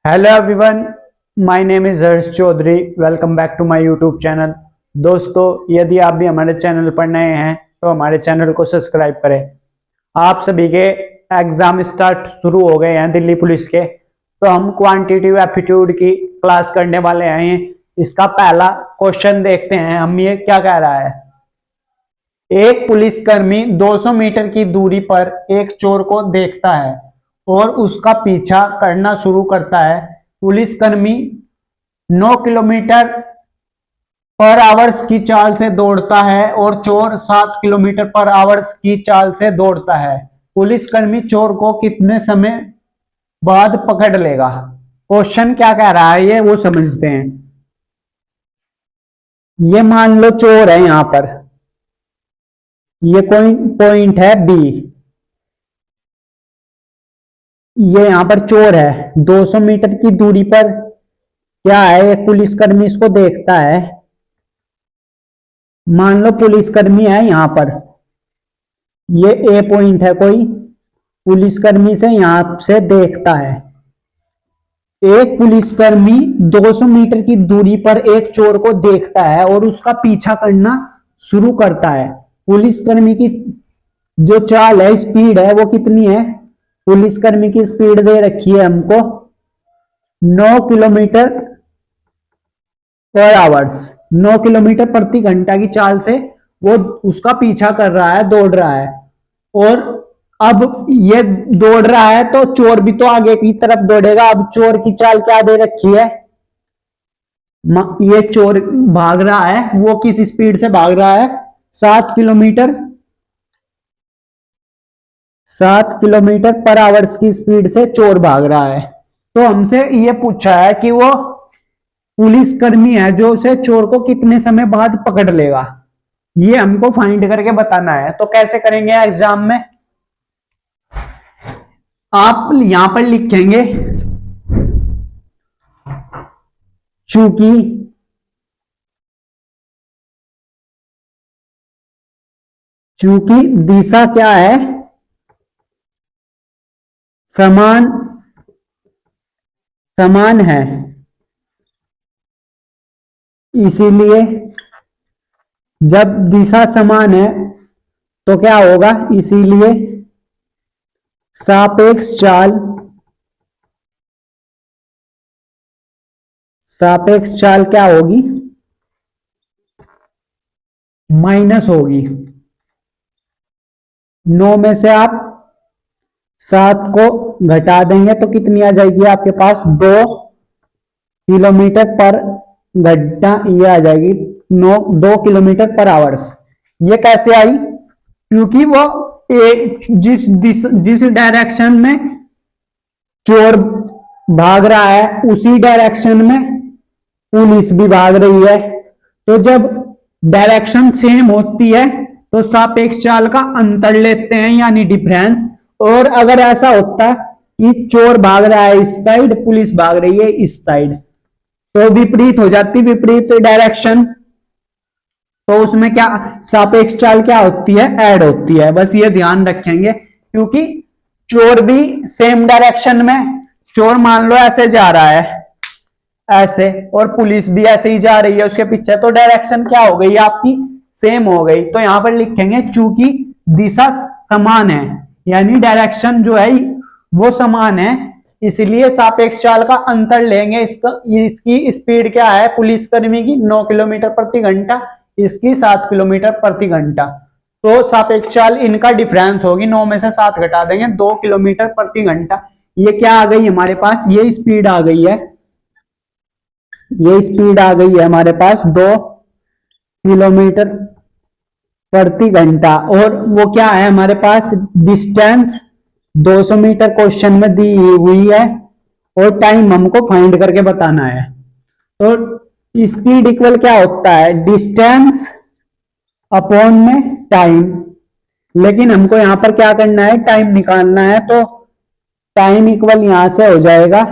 Hello everyone, my name is Harsh Chaudhary. Welcome back to my YouTube channel. दोस्तों, यदि आप भी हमारे चैनल पर नए हैं तो हमारे चैनल को सब्सक्राइब करें। आप सभी के एग्जाम स्टार्ट शुरू हो गए हैं दिल्ली पुलिस के, तो हम क्वांटिटेटिव एप्टीट्यूड की क्लास करने वाले हैं। इसका पहला क्वेश्चन देखते हैं हम, ये क्या कह रहा है। एक पुलिसकर्मी 200 मीटर की दूरी पर एक चोर को देखता है और उसका पीछा करना शुरू करता है। पुलिसकर्मी 9 किलोमीटर पर आवर्स की चाल से दौड़ता है और चोर 7 किलोमीटर पर आवर्स की चाल से दौड़ता है। पुलिसकर्मी चोर को कितने समय बाद पकड़ लेगा? क्वेश्चन क्या कह रहा है ये वो समझते हैं। ये मान लो चोर है यहां पर, ये कोई पॉइंट है बी, ये यहां पर चोर है। 200 मीटर की दूरी पर क्या है, एक पुलिसकर्मी इसको देखता है। मान लो पुलिसकर्मी है यहां पर, ये ए पॉइंट है, कोई पुलिसकर्मी से यहां से देखता है। एक पुलिसकर्मी 200 मीटर की दूरी पर एक चोर को देखता है और उसका पीछा करना शुरू करता है। पुलिसकर्मी की जो चाल है, स्पीड है, वो कितनी है? पुलिसकर्मी की स्पीड दे रखी है हमको 9 किलोमीटर पर आवर्स, 9 किलोमीटर प्रति घंटा की चाल से वो उसका पीछा कर रहा है, दौड़ रहा है। और अब ये दौड़ रहा है तो चोर भी तो आगे की तरफ दौड़ेगा। अब चोर की चाल क्या दे रखी है? ये चोर भाग रहा है, वो किस स्पीड से भाग रहा है? 7 किलोमीटर 7 किलोमीटर पर आवर्स की स्पीड से चोर भाग रहा है। तो हमसे ये पूछा है कि वो पुलिसकर्मी है जो उसे चोर को कितने समय बाद पकड़ लेगा। ये हमको फाइंड करके बताना है। तो कैसे करेंगे एग्जाम में? आप यहां पर लिखेंगे चूंकि दिशा क्या है? समान है, इसीलिए जब दिशा समान है तो क्या होगा? इसीलिए सापेक्ष चाल क्या होगी? माइनस होगी। 9 में से आप 7 को घटा देंगे तो कितनी आ जाएगी आपके पास? 2 किलोमीटर पर घंटा, ये आ जाएगी 2 किलोमीटर पर आवर्स। ये कैसे आई? क्योंकि वो जिस डायरेक्शन में चोर भाग रहा है उसी डायरेक्शन में पुलिस भी भाग रही है। तो जब डायरेक्शन सेम होती है तो सापेक्ष चाल का अंतर लेते हैं, यानी डिफरेंस। और अगर ऐसा होता कि चोर भाग रहा है इस साइड, पुलिस भाग रही है इस साइड, तो विपरीत हो जाती, विपरीत डायरेक्शन, तो उसमें क्या सापेक्ष चाल क्या होती है? ऐड होती है। बस ये ध्यान रखेंगे, क्योंकि चोर भी सेम डायरेक्शन में, चोर मान लो ऐसे जा रहा है ऐसे, और पुलिस भी ऐसे ही जा रही है उसके पीछे, तो डायरेक्शन क्या हो गई आपकी? सेम हो गई। तो यहां पर लिखेंगे चूंकि दिशा समान है, यानी डायरेक्शन जो है वो समान है, इसलिए सापेक्ष चाल का अंतर लेंगे। इसकी स्पीड क्या है पुलिसकर्मी की? 9 किलोमीटर प्रति घंटा, इसकी 7 किलोमीटर प्रति घंटा। तो सापेक्ष चाल इनका डिफरेंस होगी, 9 में से 7 घटा देंगे, 2 किलोमीटर प्रति घंटा। ये क्या आ गई हमारे पास? ये स्पीड आ गई है, ये स्पीड आ गई है हमारे पास 2 किलोमीटर प्रति घंटा। और वो क्या है हमारे पास? डिस्टेंस 200 मीटर क्वेश्चन में दी हुई है और टाइम हमको फाइंड करके बताना है। तो स्पीड इक्वल क्या होता है? डिस्टेंस अपॉन में टाइम। लेकिन हमको यहां पर क्या करना है? टाइम निकालना है। तो टाइम इक्वल यहां से हो जाएगा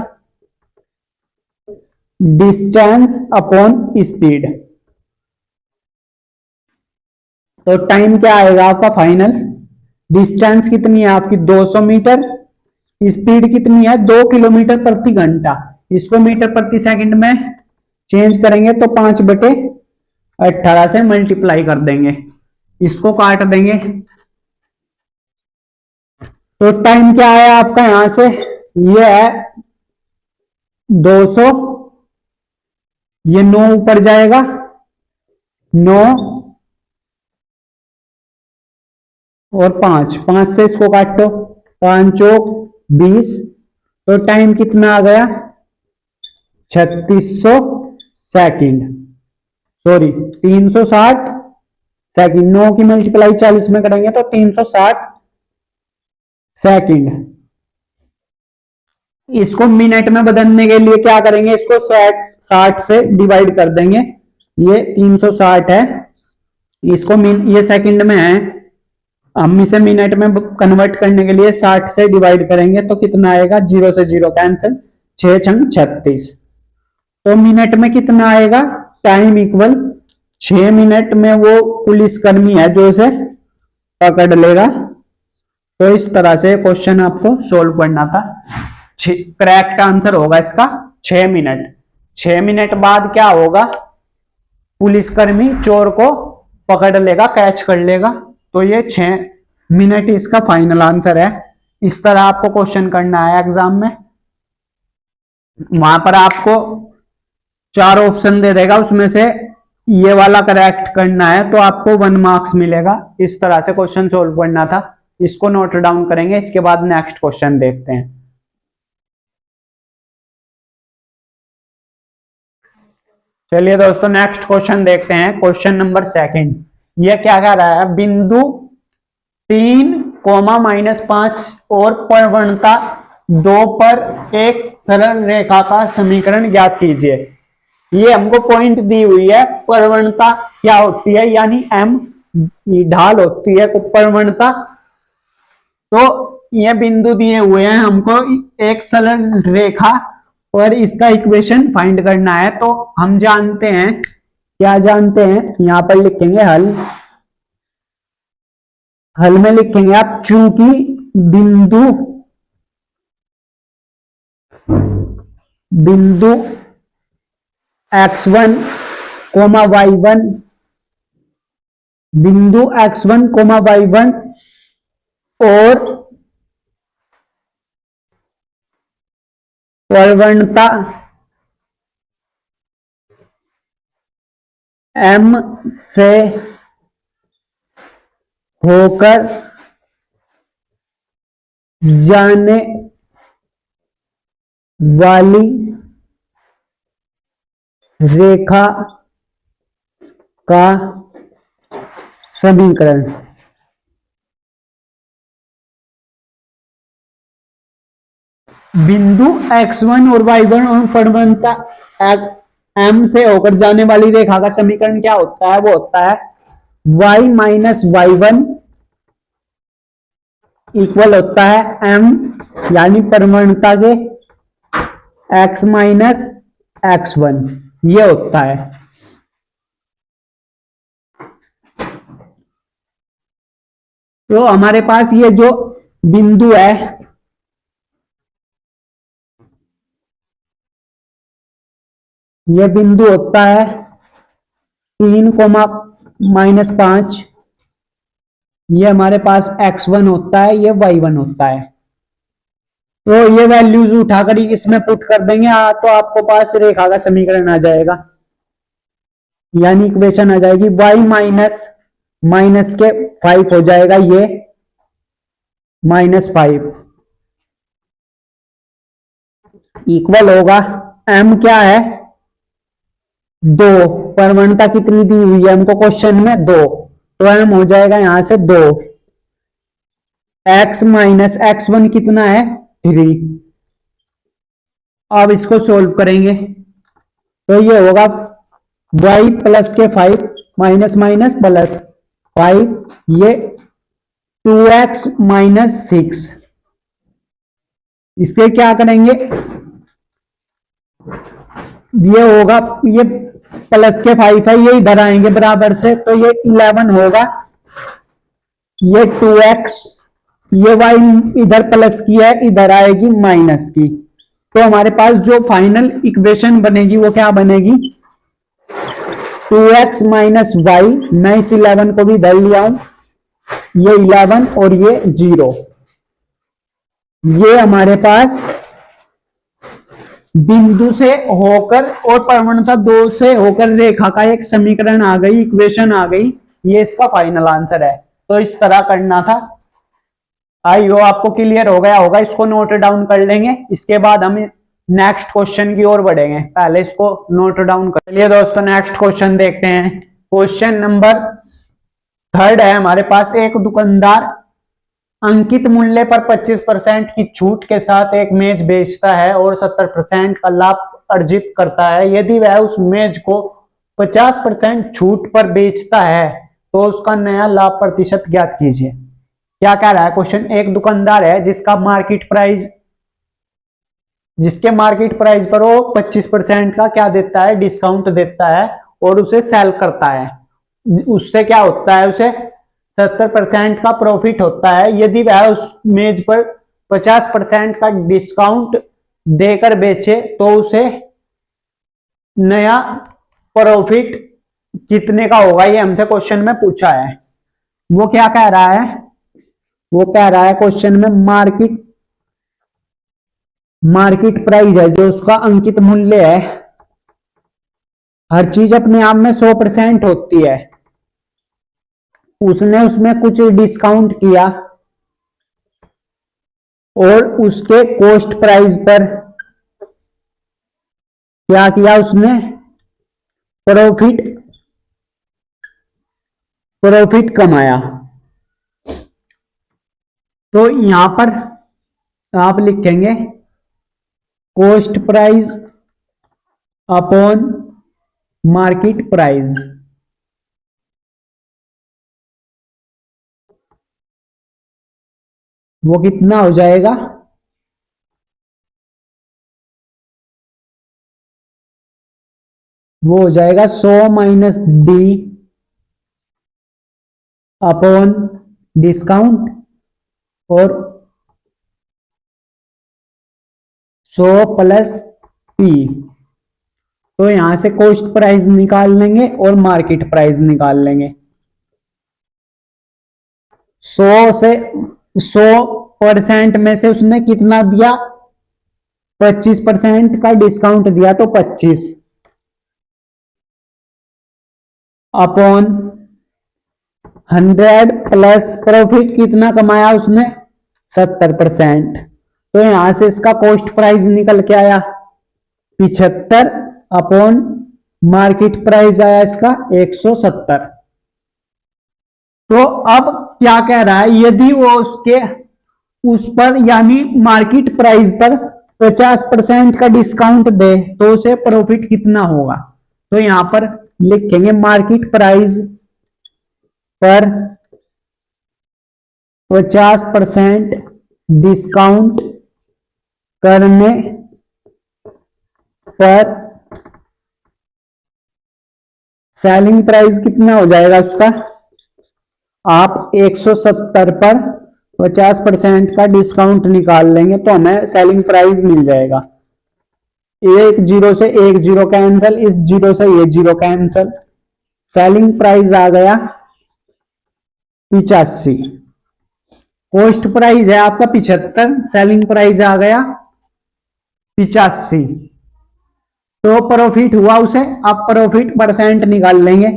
डिस्टेंस अपॉन स्पीड। तो टाइम क्या आएगा आपका फाइनल? डिस्टेंस कितनी है आपकी? 200 मीटर, स्पीड कितनी है? 2 किलोमीटर प्रति घंटा। इसको मीटर प्रति सेकंड में चेंज करेंगे तो 5/18 से मल्टीप्लाई कर देंगे, इसको काट देंगे तो टाइम क्या है आपका यहां से, ये है 200, ये 9 ऊपर जाएगा, 9 और 5, 5 से इसको काटो, 5 चौक 20, तो टाइम कितना आ गया 3600 सेकंड, सॉरी 360 सेकंड। 9 की मल्टीप्लाई 40 में करेंगे तो 360 सेकंड। इसको मिनट में बदलने के लिए क्या करेंगे, इसको 60 से डिवाइड कर देंगे, ये 360 है, इसको ये सेकंड में है, हम इसे मिनट में कन्वर्ट करने के लिए 60 से डिवाइड करेंगे तो कितना आएगा, 0 से 0 कैंसिल, 6 छंग 36, तो मिनट में कितना आएगा, टाइम इक्वल 6 मिनट में वो पुलिसकर्मी है जो उसे पकड़ लेगा। तो इस तरह से क्वेश्चन आपको सोल्व करना था। करेक्ट आंसर होगा इसका 6 मिनट। 6 मिनट बाद क्या होगा, पुलिसकर्मी चोर को पकड़ लेगा, कैच कर लेगा, तो ये 6 मिनट इसका फाइनल आंसर है। इस तरह आपको क्वेश्चन करना है एग्जाम में, वहां पर आपको 4 ऑप्शन दे देगा, उसमें से ये वाला करेक्ट करना है तो आपको 1 मार्क्स मिलेगा। इस तरह से क्वेश्चन सोल्व करना था, इसको नोट डाउन करेंगे, इसके बाद नेक्स्ट क्वेश्चन देखते हैं। चलिए दोस्तों नेक्स्ट क्वेश्चन देखते हैं, क्वेश्चन नंबर 2। यह क्या कह रहा है, बिंदु 3, -5 और प्रवणता 2 पर एक सरल रेखा का समीकरण ज्ञात कीजिए। ये हमको पॉइंट दी हुई है, प्रवणता क्या होती है, यानी m ढाल होती है प्रवणता। तो ये बिंदु दिए हुए हैं हमको, एक सरल रेखा, और इसका इक्वेशन फाइंड करना है। तो हम जानते हैं, क्या जानते हैं, यहां पर लिखेंगे हल, हल में लिखेंगे आप, चूंकि बिंदु x1, y1, बिंदु x1, y1 और प्रवणता m से होकर जाने वाली रेखा का समीकरण। बिंदु x1 और y1 और प्रवणता m से होकर जाने वाली रेखा का समीकरण क्या होता है, वो होता है y माइनस y1 इक्वल होता है m, यानी प्रवणता के x माइनस x1, ये होता है। तो हमारे पास ये जो बिंदु है, ये बिंदु होता है 3, -5, ये हमारे पास x1 होता है, ये y1 होता है। तो ये वैल्यूज उठाकर इसमें पुट कर देंगे, तो आपको पास रेखा का समीकरण आ जाएगा, यानी इक्वेशन आ जाएगी y माइनस के 5 हो जाएगा, ये -5 इक्वल होगा m क्या है 2, प्रवणता कितनी दी हुई है हमको क्वेश्चन में 2, तो m हो जाएगा यहां से 2, x माइनस x1 कितना है 3। अब इसको सोल्व करेंगे तो ये होगा y प्लस के 5 माइनस माइनस प्लस 5, ये 2x माइनस 6, इसके क्या करेंगे, ये होगा, ये प्लस के 5 है, ये इधर आएंगे बराबर से, तो ये 11 होगा, ये 2x, ये y इधर प्लस की है, इधर आएगी माइनस की, तो हमारे पास जो फाइनल इक्वेशन बनेगी वो क्या बनेगी, 2x माइनस वाई, मैं इस 11 को भी इधर लिया हूं, ये 11 और ये 0, ये हमारे पास बिंदु से होकर और प्रवणता 2 से होकर रेखा का एक समीकरण आ गई, इक्वेशन आ गई, ये इसका फाइनल आंसर है। तो इस तरह करना था। आई हो आपको क्लियर हो गया होगा, इसको नोट डाउन कर लेंगे, इसके बाद हम नेक्स्ट क्वेश्चन की ओर बढ़ेंगे, पहले इसको नोट डाउन कर लिए। दोस्तों नेक्स्ट क्वेश्चन देखते हैं। क्वेश्चन नंबर 3 है हमारे पास। एक दुकानदार अंकित मूल्य पर 25% की छूट के साथ एक मेज बेचता है और 70% का लाभ अर्जित करता है। यदि वह उस मेज को 50% छूट पर बेचता है तो उसका नया लाभ प्रतिशत ज्ञात कीजिए। क्या कह रहा है क्वेश्चन, एक दुकानदार है जिसके मार्केट प्राइस पर वो 25% का क्या देता है, डिस्काउंट देता है और उसे सेल करता है। उससे क्या होता है, उसे 70% का प्रॉफिट होता है। यदि वह उस मेज पर 50% का डिस्काउंट देकर बेचे तो उसे नया प्रॉफिट कितने का होगा, ये हमसे क्वेश्चन में पूछा है। वो क्या कह रहा है, वो कह रहा है क्वेश्चन में मार्केट प्राइस है, जो उसका अंकित मूल्य है। हर चीज अपने आप में 100% होती है, उसने उसमें कुछ डिस्काउंट किया और उसके कॉस्ट प्राइस पर क्या किया, उसने प्रॉफिट कमाया। तो यहां पर आप लिखेंगे cost price upon market price. वो कितना हो जाएगा, वो हो जाएगा 100 माइनस डी अपॉन डिस्काउंट और 100 प्लस पी। तो यहां से कॉस्ट प्राइस निकाल लेंगे और मार्केट प्राइस निकाल लेंगे। 100% में से उसने कितना दिया, 25% का डिस्काउंट दिया, तो 25 अपॉन 100 प्लस प्रॉफिट कितना कमाया उसने, 70%। तो यहां से इसका कॉस्ट प्राइस निकल के आया 75 अपॉन मार्केट प्राइस आया इसका 170। तो अब क्या कह रहा है, यदि वो उस पर यानी मार्केट प्राइस पर 50% का डिस्काउंट दे तो उसे प्रॉफिट कितना होगा। तो यहां पर लिखेंगे मार्केट प्राइस पर 50% डिस्काउंट करने पर सेलिंग प्राइस कितना हो जाएगा उसका, आप 170 पर 50% का डिस्काउंट निकाल लेंगे तो हमें सेलिंग प्राइस मिल जाएगा। एक जीरो से एक जीरो कैंसल, इस जीरो से ये जीरो कैंसल, सेलिंग प्राइस आ गया 85। कॉस्ट प्राइस है आपका 75, सेलिंग प्राइस आ गया 85। तो प्रॉफिट हुआ उसे, अब प्रॉफिट परसेंट निकाल लेंगे।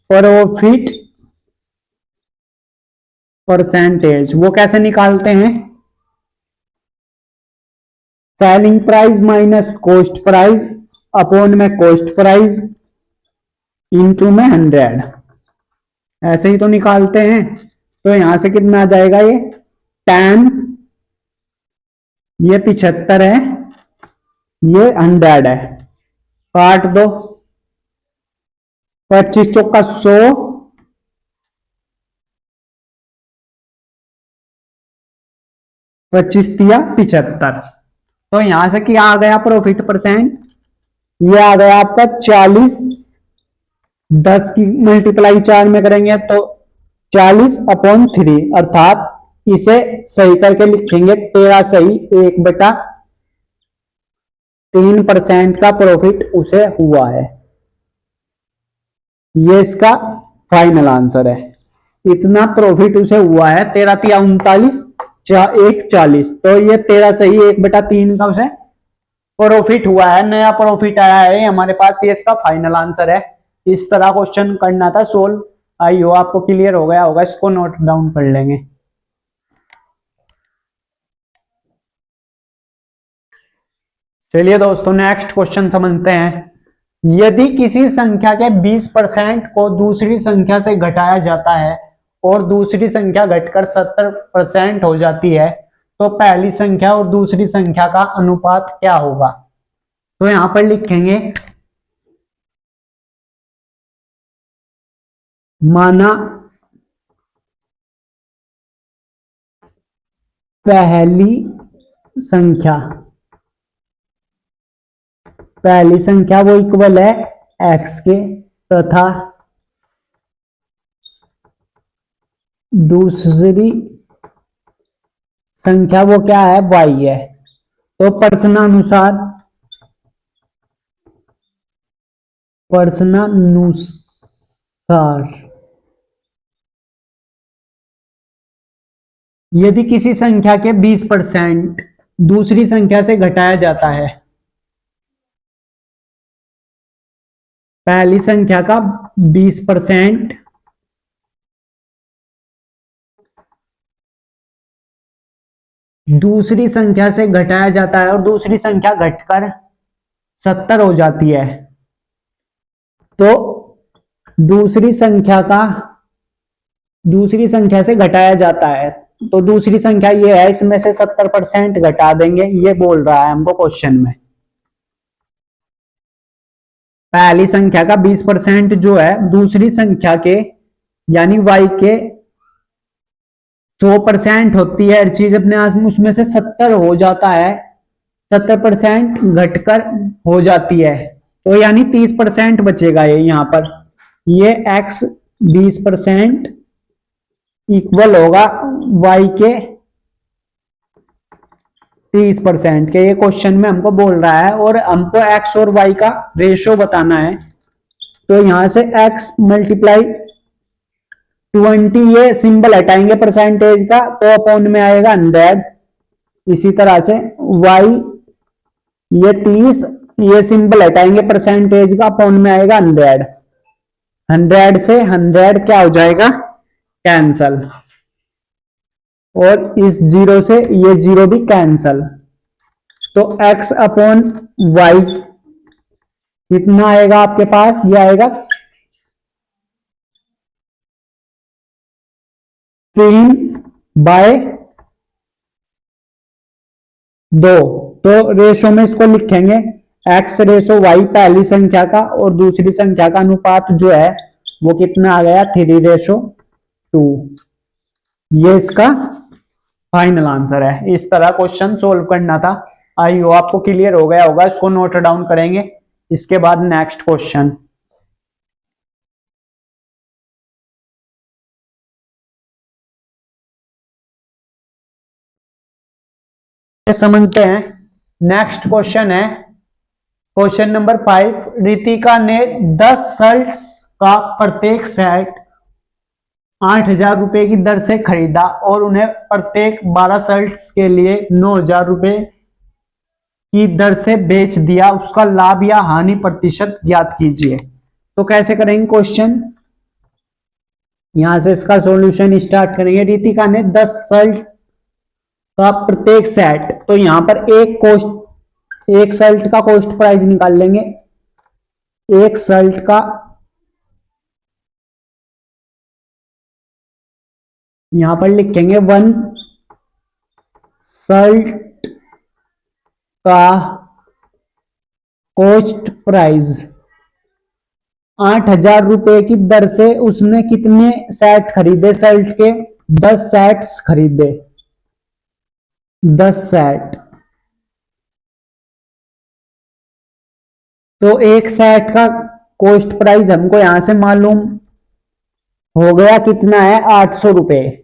प्रॉफिट परसेंटेज वो कैसे निकालते हैं, selling price minus cost price upon में कॉस्ट प्राइस इनटू में 100, ऐसे ही तो निकालते हैं। तो यहां से कितना आ जाएगा, ये 10, ये 75 है, ये 100 है, काट दो, 25 चौका 100, 25 दिया 75। तो यहां से क्या आ गया प्रॉफिट परसेंट, ये आ गया आपका 40, 10 की मल्टीप्लाई 4 में करेंगे तो 40 अपॉन 3 अर्थात इसे सही करके लिखेंगे 13 सही 1/3% का प्रॉफिट उसे हुआ है। ये इसका फाइनल आंसर है। इतना प्रॉफिट उसे हुआ है 13 तिया 39 1 40, तो ये 13 सही 1/3 का उसे प्रॉफिट हुआ है, नया प्रॉफिट आया है हमारे पास। ये इसका फाइनल आंसर है। इस तरह क्वेश्चन करना था सोल्व। आई हो आपको क्लियर हो गया होगा, इसको नोट डाउन कर लेंगे। चलिए दोस्तों नेक्स्ट क्वेश्चन समझते हैं। यदि किसी संख्या के 20% को दूसरी संख्या से घटाया जाता है और दूसरी संख्या घटकर 70% हो जाती है, तो पहली संख्या और दूसरी संख्या का अनुपात क्या होगा? तो यहां पर लिखेंगे माना पहली संख्या वो इक्वल है x के, तथा दूसरी संख्या वो क्या है y है। तो प्रश्नानुसार यदि किसी संख्या के 20% दूसरी संख्या से घटाया जाता है, पहली संख्या का 20% दूसरी संख्या से घटाया जाता है और दूसरी संख्या घटकर 70 हो जाती है, तो दूसरी संख्या से घटाया जाता है, तो दूसरी संख्या ये है, इसमें से 70% घटा देंगे, ये बोल रहा है हमको क्वेश्चन में। पहली संख्या का 20% जो है दूसरी संख्या के यानी y के 100% होती है हर चीज अपने आप में, उसमें से 70 हो जाता है, 70% घटकर हो जाती है, तो यानी 30% बचेगा ये यहाँ पर। ये x 20% इक्वल होगा y के 30% के। ये क्वेश्चन में हमको बोल रहा है और हमको x और y का रेशो बताना है, तो यहां से x मल्टीप्लाई 20, ये सिंबल हटाएंगे परसेंटेज का तो अपॉन में आएगा 100। इसी तरह से y ये 30, ये सिंबल हटाएंगे परसेंटेज का, अपॉन में आएगा 100। 100 से 100 क्या हो जाएगा कैंसल, और इस जीरो से ये जीरो भी कैंसल, तो x अपॉन वाई कितना आएगा आपके पास, ये आएगा 3/2। तो रेशो में इसको लिखेंगे x रेशो y पहली संख्या का और दूसरी संख्या का अनुपात जो है वो कितना आ गया 3/2। ये इसका फाइनल आंसर है। इस तरह क्वेश्चन सोल्व करना था। आई हो आपको क्लियर हो गया होगा, इसको नोट डाउन करेंगे। इसके बाद नेक्स्ट क्वेश्चन समझते हैं। नेक्स्ट क्वेश्चन है क्वेश्चन नंबर 5। रितिका ने 10 शर्ट्स का प्रत्येक सेट 8,000 रुपए की दर से खरीदा और उन्हें प्रत्येक 12 शर्ट्स के लिए 9,000 रुपए की दर से बेच दिया। उसका लाभ या हानि प्रतिशत ज्ञात कीजिए। तो कैसे करेंगे क्वेश्चन, यहां से इसका सॉल्यूशन स्टार्ट करेंगे। रितिका ने 10 शर्ट्स का प्रत्येक सेट, तो यहां पर एक शर्ट का कॉस्ट प्राइस निकाल लेंगे। एक शर्ट का यहां पर लिखेंगे 1 शर्ट का कॉस्ट प्राइस 8,000 रुपए की दर से उसने कितने सेट खरीदे, शर्ट के 10 सेट्स खरीदे, 10 सेट। तो एक सेट का कॉस्ट प्राइस हमको यहां से मालूम हो गया कितना है 800 रुपए।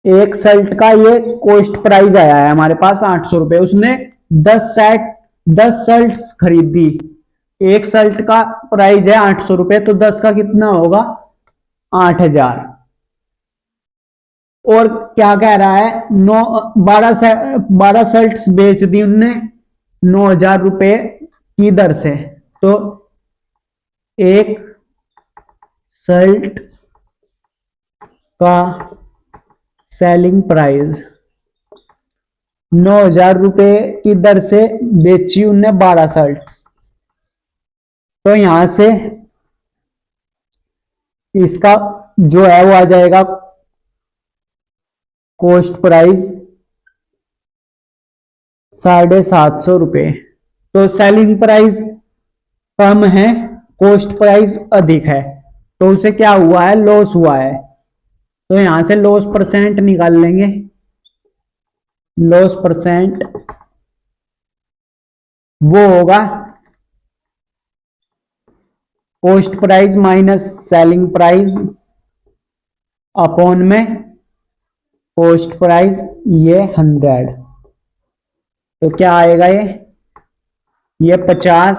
एक शर्ट का ये कॉस्ट प्राइस आया है हमारे पास 800 रुपये। उसने 10 शर्ट्स खरीदी। एक शर्ट का प्राइस है 800 रुपये, तो 10 का कितना होगा? 8,000। और क्या कह रहा है? 12 शर्ट्स बेच दी उनने 9,000 रुपये की दर से। तो एक शर्ट का सेलिंग प्राइस 9,000 रुपये की दर से बेची उनने 12 शर्ट्स। तो यहां से इसका जो है वो आ जाएगा कॉस्ट प्राइस 750 रुपये। तो सेलिंग प्राइस कम है, कॉस्ट प्राइस अधिक है, तो उसे क्या हुआ है? लॉस हुआ है। तो यहां से लॉस परसेंट निकाल लेंगे। लॉस परसेंट वो होगा cost price minus selling price upon में कॉस्ट प्राइस, ये 100। तो क्या आएगा? ये 50,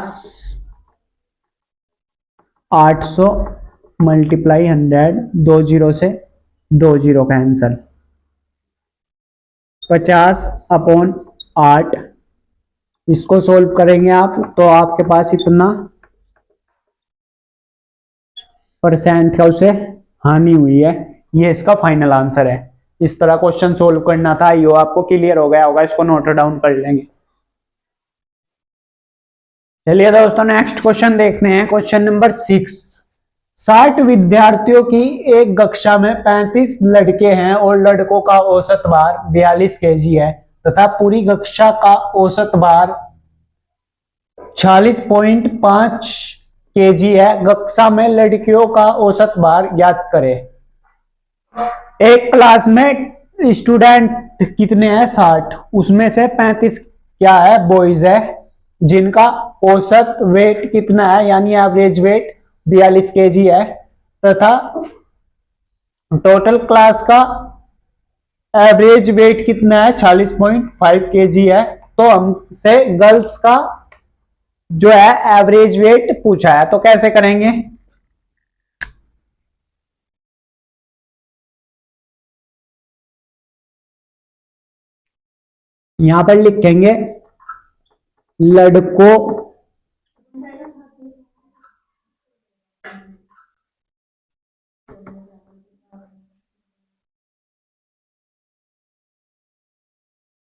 800 मल्टीप्लाई 100, 2 जीरो से 2 जीरो कैंसल, 50/8। इसको सोल्व करेंगे आप तो आपके पास इतना परसेंट का उसे हानि हुई है। ये इसका फाइनल आंसर है। इस तरह क्वेश्चन सोल्व करना था। यो आपको क्लियर हो गया होगा, इसको नोट डाउन कर लेंगे। चलिए दोस्तों, नेक्स्ट क्वेश्चन देखते हैं। Question number 6। 60 विद्यार्थियों की एक कक्षा में 35 लड़के हैं और लड़कों का औसत भार 42 केजी है तथा पूरी कक्षा का औसत भार 46.5 केजी है। कक्षा में लड़कियों का औसत भार ज्ञात करें। एक क्लास में स्टूडेंट कितने हैं? 60। उसमें से 35 क्या है? बॉयज है, जिनका औसत वेट कितना है, यानी एवरेज वेट 42 केजी है तथा टोटल क्लास का एवरेज वेट कितना है? 46.5 केजी है। तो हमसे गर्ल्स का जो है एवरेज वेट पूछा है, तो कैसे करेंगे? यहां पर लिखेंगे लड़कों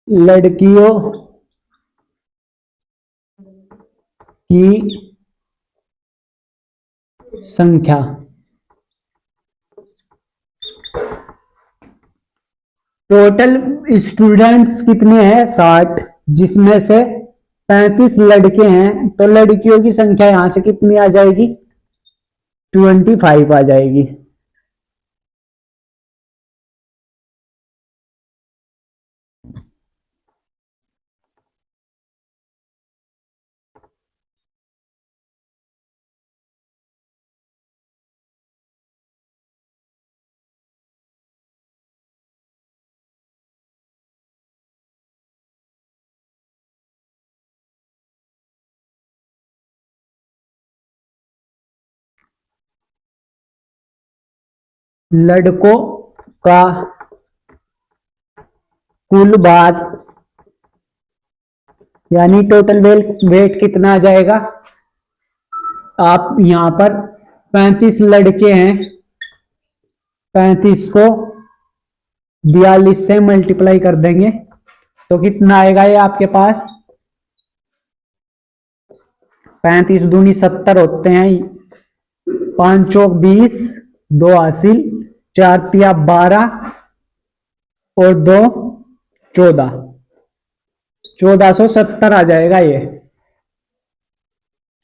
लड़कियों की संख्या। टोटल स्टूडेंट्स कितने हैं? 60, जिसमें से 35 लड़के हैं, तो लड़कियों की संख्या यहां से कितनी आ जाएगी? 25 आ जाएगी। लड़कों का कुल भार यानी टोटल वेट कितना आ जाएगा? आप यहां पर 35 लड़के हैं, 35 को 42 से मल्टीप्लाई कर देंगे तो कितना आएगा? ये आपके पास 35 दूनी 70 होते हैं, 5 चौक 20, 2 हासिल, 4 तिया 12 और 2 14, 1470 आ जाएगा। ये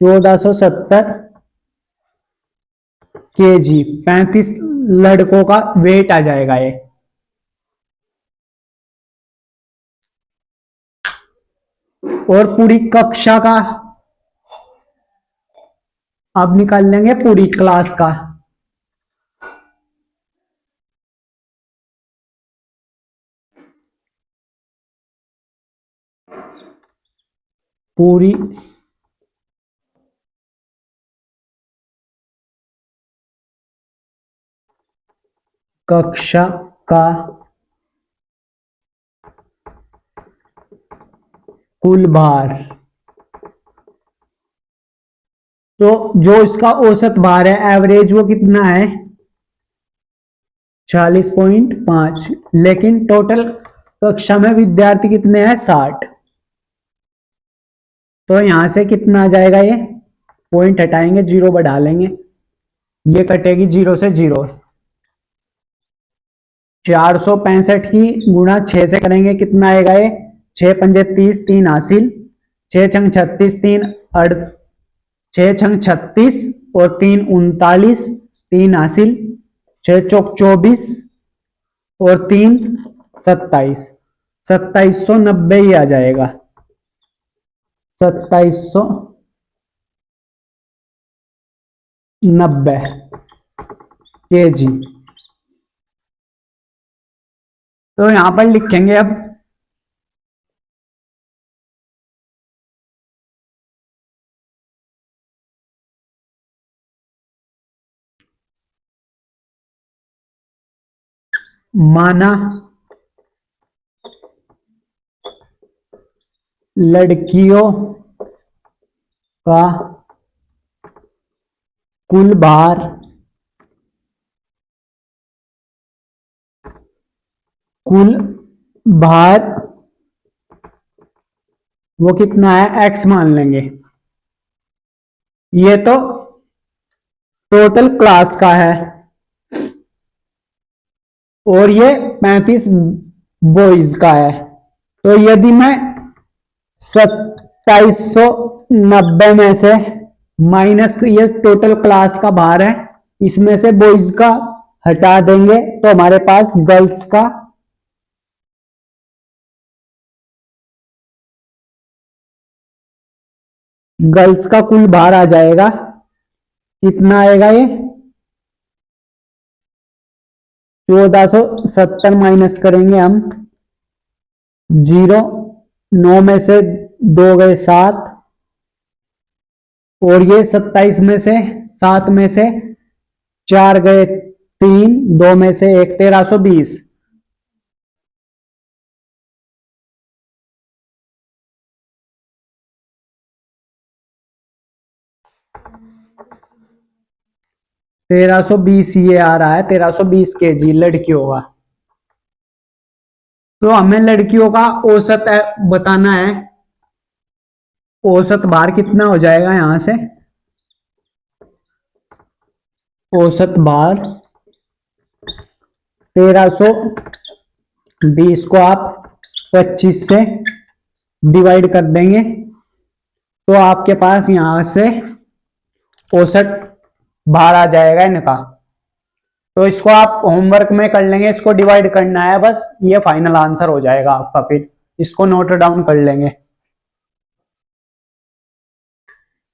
1470 केजी 35 लड़कों का वेट आ जाएगा ये। और पूरी कक्षा का अब निकाल लेंगे, पूरी क्लास का। पूरी कक्षा का कुल भार, तो जो इसका औसत भार है एवरेज वो कितना है 40.5, लेकिन टोटल कक्षा में विद्यार्थी कितने हैं 60। तो यहां से कितना आ जाएगा, ये पॉइंट हटाएंगे, जीरो बढ़ा लेंगे, ये कटेगी जीरो से जीरो। 465 की गुणा 6 से करेंगे कितना आएगा, ये 6 पंजे 30, 3 हासिल, 6 छंग 36, 3 अड़ 6 छंग 36 और 3 39, 3 हासिल, 6 चौक 24 और 3 27, 2790 ही आ जाएगा, 2790 kg। तो यहां पर लिखेंगे अब माना लड़कियों का कुल भार कुल भार वो कितना है x मान लेंगे। ये तो टोटल क्लास का है और ये 35 बॉयज का है। तो यदि मैं 2790 में से माइनस, ये टोटल क्लास का भार है, इसमें से बॉयज का हटा देंगे तो हमारे पास गर्ल्स का कुल भार आ जाएगा। कितना आएगा ये 1470 माइनस करेंगे हम, जीरो, 9 में से 2 गए 7 और ये 27 में से 7 में से 4 गए 3, 2 में से 1, 1320। तेरह सौ बीस ये आ रहा है, 1320 kg लड़कियों का। तो हमें लड़कियों का औसत बताना है, औसत भार कितना हो जाएगा, यहां से औसत भार 1320 को आप 25 से डिवाइड कर देंगे तो आपके पास यहां से औसत भार आ जाएगा इनका। तो इसको आप होमवर्क में कर लेंगे, इसको डिवाइड करना है बस, ये फाइनल आंसर हो जाएगा आपका। फिर इसको नोट डाउन कर लेंगे,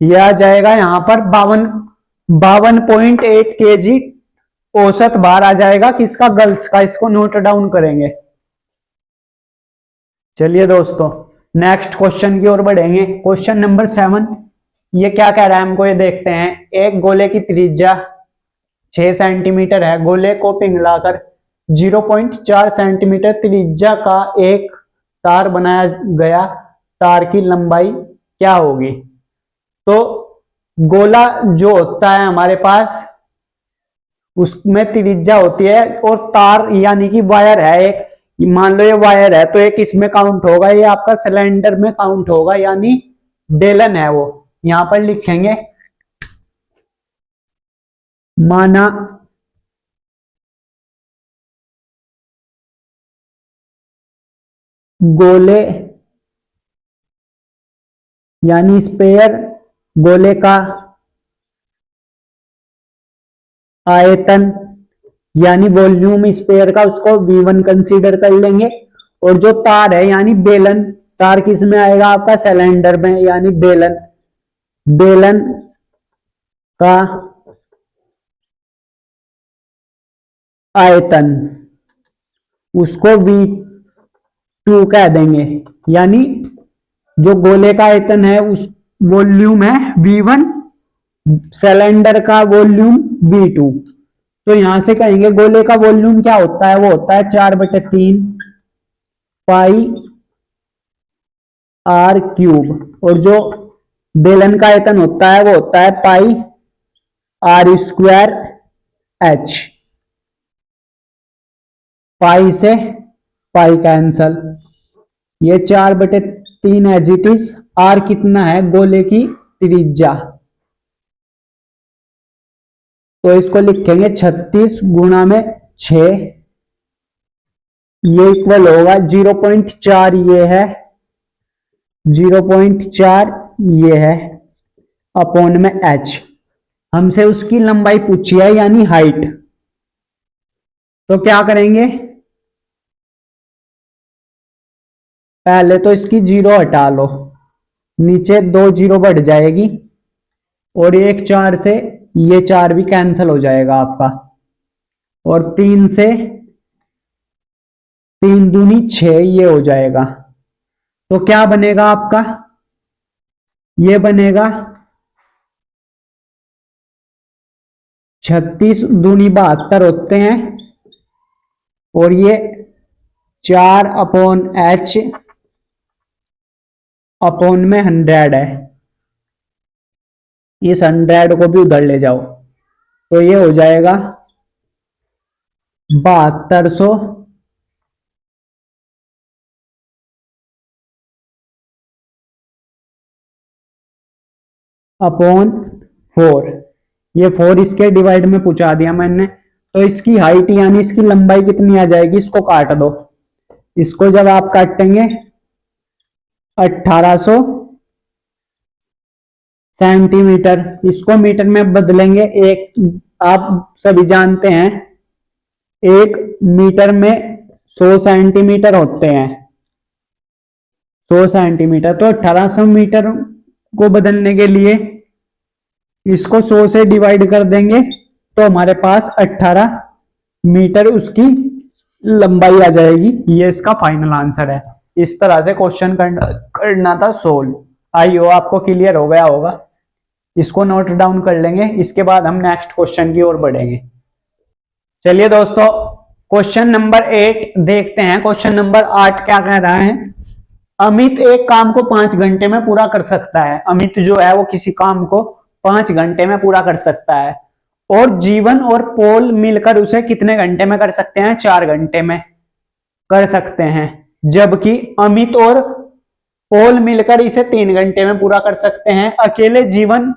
ये आ जाएगा यहां पर 52.8 kg औसत भार आ जाएगा किसका, गर्ल्स का। इसको नोट डाउन करेंगे। चलिए दोस्तों नेक्स्ट क्वेश्चन की ओर बढ़ेंगे। क्वेश्चन नंबर 7, ये क्या कह रहा है हमको ये देखते हैं। एक गोले की त्रिज्या 6 सेंटीमीटर है, गोले को पिघलाकर 0.4 सेंटीमीटर त्रिज्या का एक तार बनाया गया, तार की लंबाई क्या होगी। तो गोला जो होता है हमारे पास, उसमें त्रिज्या होती है और तार यानी कि वायर है एक, मान लो ये वायर है तो एक इसमें काउंट होगा, ये आपका सिलेंडर में काउंट होगा, यानी बेलन है वो। यहां पर लिखेंगे माना गोले यानी स्पेयर गोले का आयतन यानी वॉल्यूम स्पेयर का, उसको V1 कंसीडर कर लेंगे। और जो तार है यानी बेलन, तार किस में आएगा आपका सिलेंडर में, यानी बेलन, बेलन का आयतन उसको V2 कह देंगे, यानी जो गोले का आयतन है उस वॉल्यूम है V1, सिलेंडर का वॉल्यूम V2। तो यहां से कहेंगे गोले का वॉल्यूम क्या होता है, वो होता है 4/3 पाई आर क्यूब, और जो बेलन का आयतन होता है वो होता है पाई आर स्क्वायर एच। पाई से पाई कैंसल, ये 4/3 एज इट इज। आर कितना है गोले की त्रिज्या, तो इसको लिखेंगे 36 गुणा में 6, ये इक्वल होगा 0.4, ये है 0.4, ये है अपॉन में h। हमसे उसकी लंबाई पूछी है यानी हाइट, तो क्या करेंगे, पहले तो इसकी जीरो हटा लो, नीचे 2 जीरो बढ़ जाएगी, और एक 4 से ये 4 भी कैंसिल हो जाएगा आपका, और 3 से 3 दूनी 6, ये हो जाएगा। तो क्या बनेगा आपका, ये बनेगा 36 दूनी 72 होते हैं, और ये 4/h अपॉन में 100 है, इस 100 को भी उधर ले जाओ, तो ये हो जाएगा 7200 अपॉन 4। ये 4 इसके डिवाइड में पूछा दिया मैंने, तो इसकी हाइट यानी इसकी लंबाई कितनी आ जाएगी, इसको काट दो। इसको जब आप काटेंगे 1800 सेंटीमीटर, इसको मीटर में बदलेंगे। एक आप सभी जानते हैं 1 मीटर में 100 सेंटीमीटर होते हैं, 100 सेंटीमीटर, तो 1800 मीटर को बदलने के लिए इसको 100 से डिवाइड कर देंगे, तो हमारे पास 18 मीटर उसकी लंबाई आ जाएगी। ये इसका फाइनल आंसर है। इस तरह से क्वेश्चन करना था सोल्व। आई हो आपको क्लियर हो गया होगा। इसको नोट डाउन कर लेंगे, इसके बाद हम नेक्स्ट क्वेश्चन की ओर बढ़ेंगे। चलिए दोस्तों, क्वेश्चन नंबर 8 देखते हैं। क्वेश्चन नंबर 8 क्या कह रहा है, अमित एक काम को 5 घंटे में पूरा कर सकता है। अमित जो है वो किसी काम को 5 घंटे में पूरा कर सकता है, और जीवन और पोल मिलकर उसे कितने घंटे में कर सकते हैं, 4 घंटे में कर सकते हैं। जबकि अमित और पोल मिलकर इसे 3 घंटे में पूरा कर सकते हैं। अकेले जीवन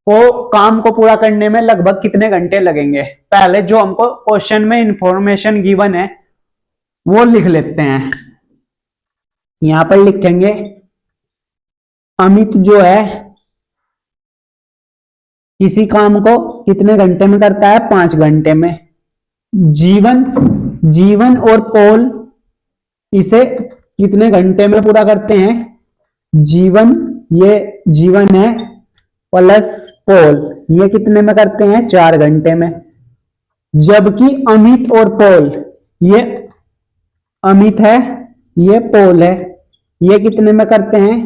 को काम को पूरा करने में लगभग कितने घंटे लगेंगे। पहले जो हमको क्वेश्चन में इंफॉर्मेशन गिवन है वो लिख लेते हैं। यहां पर लिखेंगे अमित जो है किसी काम को कितने घंटे में करता है, 5 घंटे में। जीवन और पोल इसे कितने घंटे में पूरा करते हैं। जीवन, ये जीवन है प्लस पोल, ये कितने में करते हैं, 4 घंटे में। जबकि अमित और पोल, ये अमित है ये पोल है, ये कितने में करते हैं,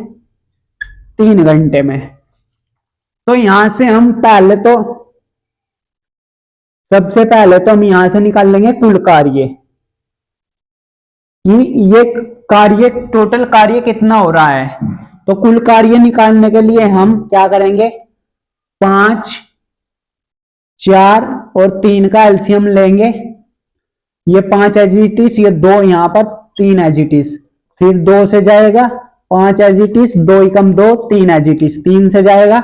3 घंटे में। तो यहां से हम सबसे पहले तो हम यहां से निकाल लेंगे कुल कार्य, कि ये कार्य टोटल कार्य कितना हो रहा है। तो कुल कार्य निकालने के लिए हम क्या करेंगे, 5, 4 और 3 का एलसीएम लेंगे। ये 5 एजिटिस, ये 2 यहां पर 3 एजिटिस, फिर 2 से जाएगा 5 एजिटिस, 2 एकम 2, 3 एजिटिस, 3 से जाएगा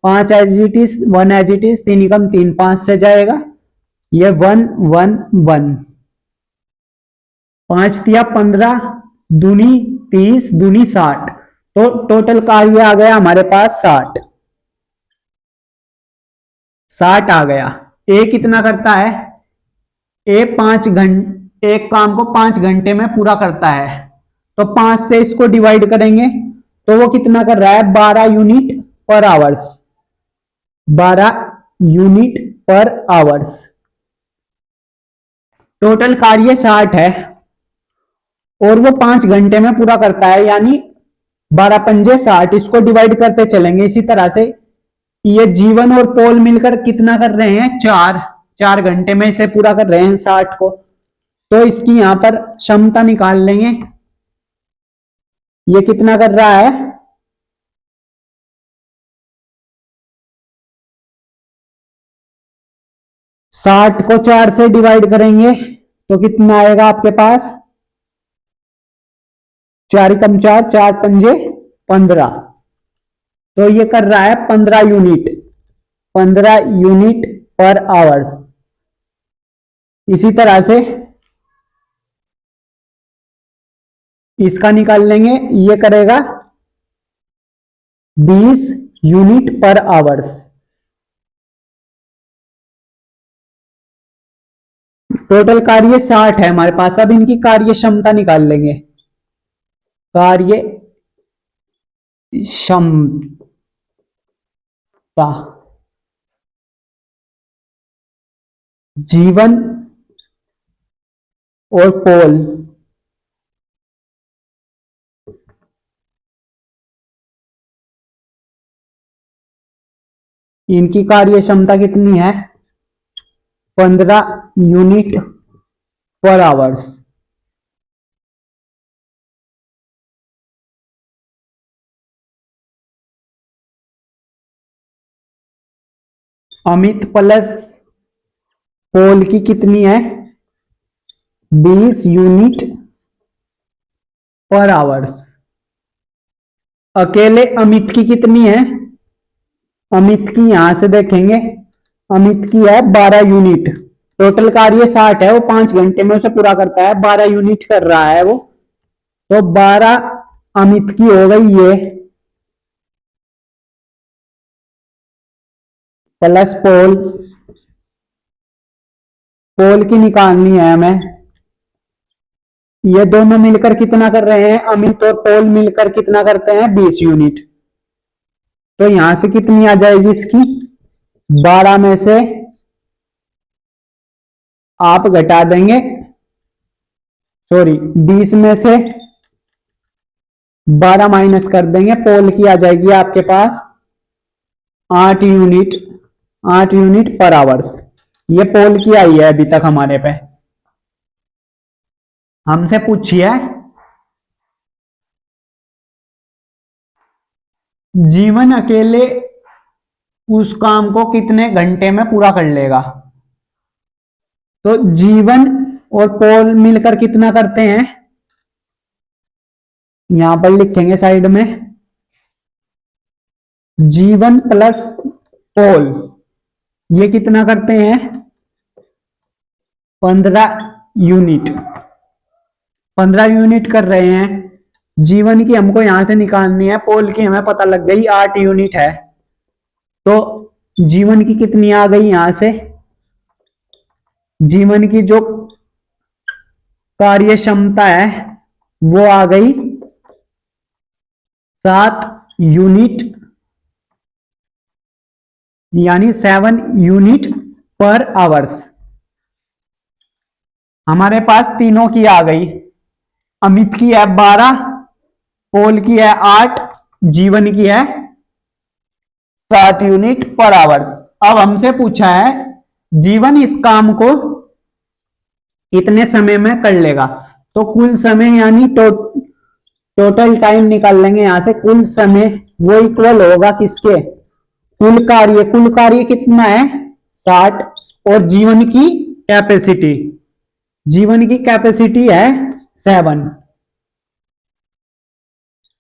5 एजिटिस, 1 एजिटिस, 3 एकम 3, 5 से जाएगा ये 1 1 1, 5 तिया 15, दूनी 30, दूनी 60, तो टोटल कार्य आ गया हमारे पास 60 आ गया। ए कितना करता है, ए 5 घंटे, एक काम को 5 घंटे में पूरा करता है, तो 5 से इसको डिवाइड करेंगे तो वो कितना कर रहा है, 12 यूनिट पर आवर्स, 12 यूनिट पर आवर्स। टोटल कार्य 60 है और वो 5 घंटे में पूरा करता है, यानी 12 पंजे 60, इसको डिवाइड करते चलेंगे इसी तरह से। ये जीवन और पोल मिलकर कितना कर रहे हैं, 4 घंटे में इसे पूरा कर रहे हैं 60 को। तो इसकी यहां पर क्षमता निकाल लेंगे, ये कितना कर रहा है, 60 को 4 से डिवाइड करेंगे तो कितना आएगा आपके पास, 4 कम 4, 4 पंजे 15। तो ये कर रहा है 15 यूनिट, 15 यूनिट पर आवर्स। इसी तरह से इसका निकाल लेंगे, ये करेगा 20 यूनिट पर आवर्स। टोटल कार्य 60 है हमारे पास। अब इनकी कार्य क्षमता निकाल लेंगे, कार्य क्षमता जीवन और पोल इनकी कार्य क्षमता कितनी है, 15 यूनिट पर आवर्स। अमित प्लस पोल की कितनी है, 20 यूनिट पर आवर्स। अकेले अमित की कितनी है, अमित की यहां से देखेंगे, अमित की है 12 यूनिट। टोटल कार्य 60 है, वो 5 घंटे में उसे पूरा करता है, 12 यूनिट कर रहा है वो। तो 12 अमित की हो गई ये, प्लस पोल, पोल की निकालनी है हमें। ये दोनों मिलकर कितना कर रहे हैं, अमित और पोल मिलकर कितना करते हैं, 20 यूनिट। तो यहां से कितनी आ जाएगी इसकी, 12 में से आप घटा देंगे, सॉरी 20 में से 12 माइनस कर देंगे, पोल की आ जाएगी आपके पास 8 यूनिट, 8 यूनिट पर आवर्स। ये पोल की आई है अभी तक हमारे पे। हमसे पूछिए जीवन अकेले उस काम को कितने घंटे में पूरा कर लेगा। तो जीवन और पोल मिलकर कितना करते हैं, यहां पर लिखेंगे साइड में, जीवन प्लस पोल ये कितना करते हैं, 15 यूनिट, 15 यूनिट कर रहे हैं। जीवन की हमको यहां से निकालनी है, पोल की हमें पता लग गई 8 यूनिट है। तो जीवन की कितनी आ गई, यहां से जीवन की जो कार्य क्षमता है वो आ गई 7 यूनिट, यानी 7 यूनिट पर आवर्स। हमारे पास तीनों की आ गई, अमित की है 12, पोल की है 8, जीवन की है 7 यूनिट पर आवर्स। अब हमसे पूछा है जीवन इस काम को कितने समय में कर लेगा। तो कुल समय यानी टोटल टाइम निकाल लेंगे यहां से, कुल समय वो इक्वल होगा किसके, कुल कार्य, कुल कार्य कितना है 60, और जीवन की कैपेसिटी, जीवन की कैपेसिटी है 7।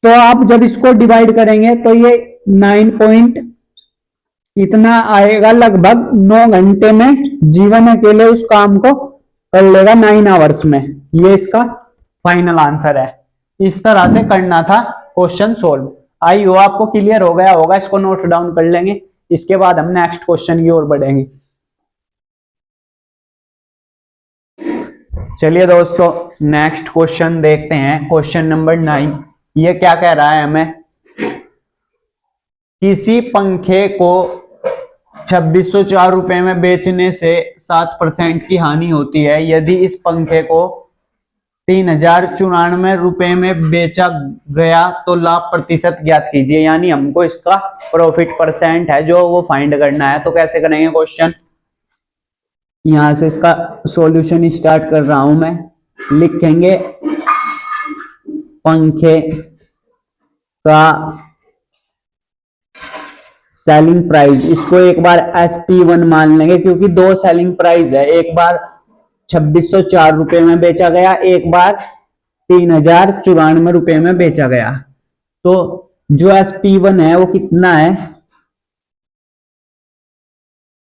तो आप जब इसको डिवाइड करेंगे तो ये 9 पॉइंट इतना आएगा, लगभग 9 घंटे में जीवन अकेले उस काम को कर लेगा 9 आवर्स में। ये इसका फाइनल आंसर है। इस तरह से करना था क्वेश्चन सोल्व। आई हो आपको क्लियर हो गया होगा, इसको नोट डाउन कर लेंगे, इसके बाद हम नेक्स्ट क्वेश्चन की ओर बढ़ेंगे। चलिए दोस्तों नेक्स्ट क्वेश्चन देखते हैं, क्वेश्चन नंबर 9। ये क्या कह रहा है हमें, किसी पंखे को 2604 रुपए में बेचने से 7% की हानि होती है। यदि इस पंखे को ₹3094 में बेचा गया तो लाभ प्रतिशत ज्ञात कीजिए। यानी हमको इसका प्रॉफिट परसेंट है जो वो फाइंड करना है। तो कैसे करेंगे क्वेश्चन, यहां से इसका सॉल्यूशन स्टार्ट कर रहा हूं मैं। लिखेंगे पंखे का सेलिंग प्राइस, इसको एक बार SP1 मान लेंगे क्योंकि दो सेलिंग प्राइस है, एक बार ₹2604 में बेचा गया, एक बार ₹3094 में बेचा गया। तो जो SP1 है वो कितना है,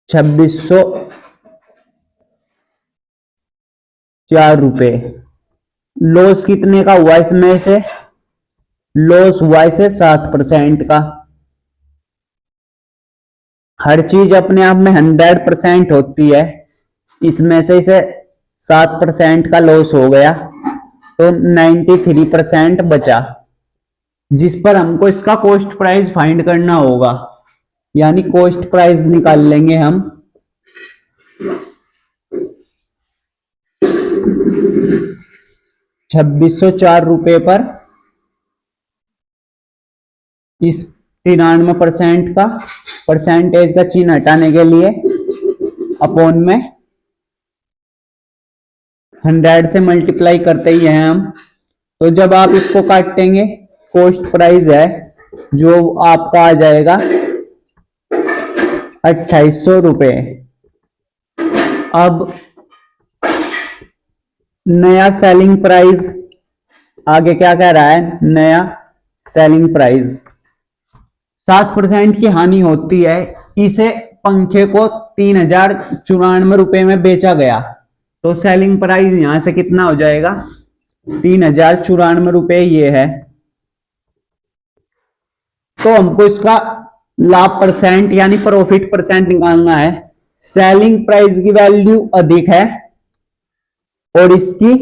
₹2604। लॉस कितने का हुआ इसमें से, लॉस हुआ इसे 7% का। हर चीज अपने आप में 100% होती है, इसमें से इसे 7% का लॉस हो गया तो 93% बचा, जिस पर हमको इसका कॉस्ट प्राइस फाइंड करना होगा। यानी कॉस्ट प्राइस निकाल लेंगे हम। ₹2604 पर इस 93% का परसेंटेज का चिन्ह हटाने के लिए अपॉन में 100 से मल्टीप्लाई करते ही हैं हम। तो जब आप इसको काटेंगे, कॉस्ट प्राइस है जो आपका आ जाएगा ₹2800। अब नया सेलिंग प्राइस आगे क्या कह रहा है, नया सेलिंग प्राइस 7% की हानि होती है, इसे पंखे को ₹3094 में बेचा गया तो सेलिंग प्राइस यहां से कितना हो जाएगा, ₹3094 ये है। तो हमको इसका लाभ परसेंट यानी प्रॉफिट परसेंट निकालना है। सेलिंग प्राइस की वैल्यू अधिक है और इसकी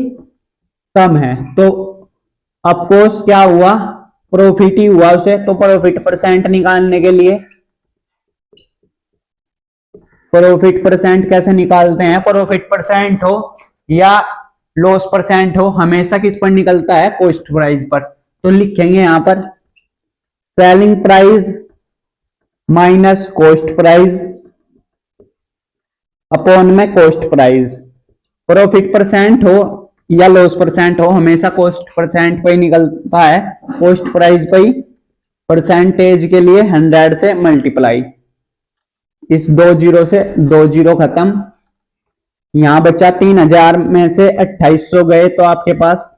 कम है, तो अफकोर्स क्या हुआ, प्रॉफिट ही हुआ उसे। तो प्रॉफिट परसेंट निकालने के लिए प्रॉफिट परसेंट कैसे निकालते हैं, प्रॉफिट परसेंट हो या लॉस परसेंट हो, हमेशा किस पर निकलता है, कॉस्ट प्राइस पर। तो लिखेंगे यहां पर selling price minus cost price upon में कॉस्ट प्राइस। प्रॉफिट परसेंट हो या लॉस परसेंट हो, हमेशा कॉस्ट परसेंट पे ही निकलता है, कॉस्ट प्राइस पे ही। परसेंटेज के लिए 100 से मल्टीप्लाई, इस 2 जीरो से 2 जीरो खत्म, यहां बचा 3000 में से 2800 गए तो आपके पास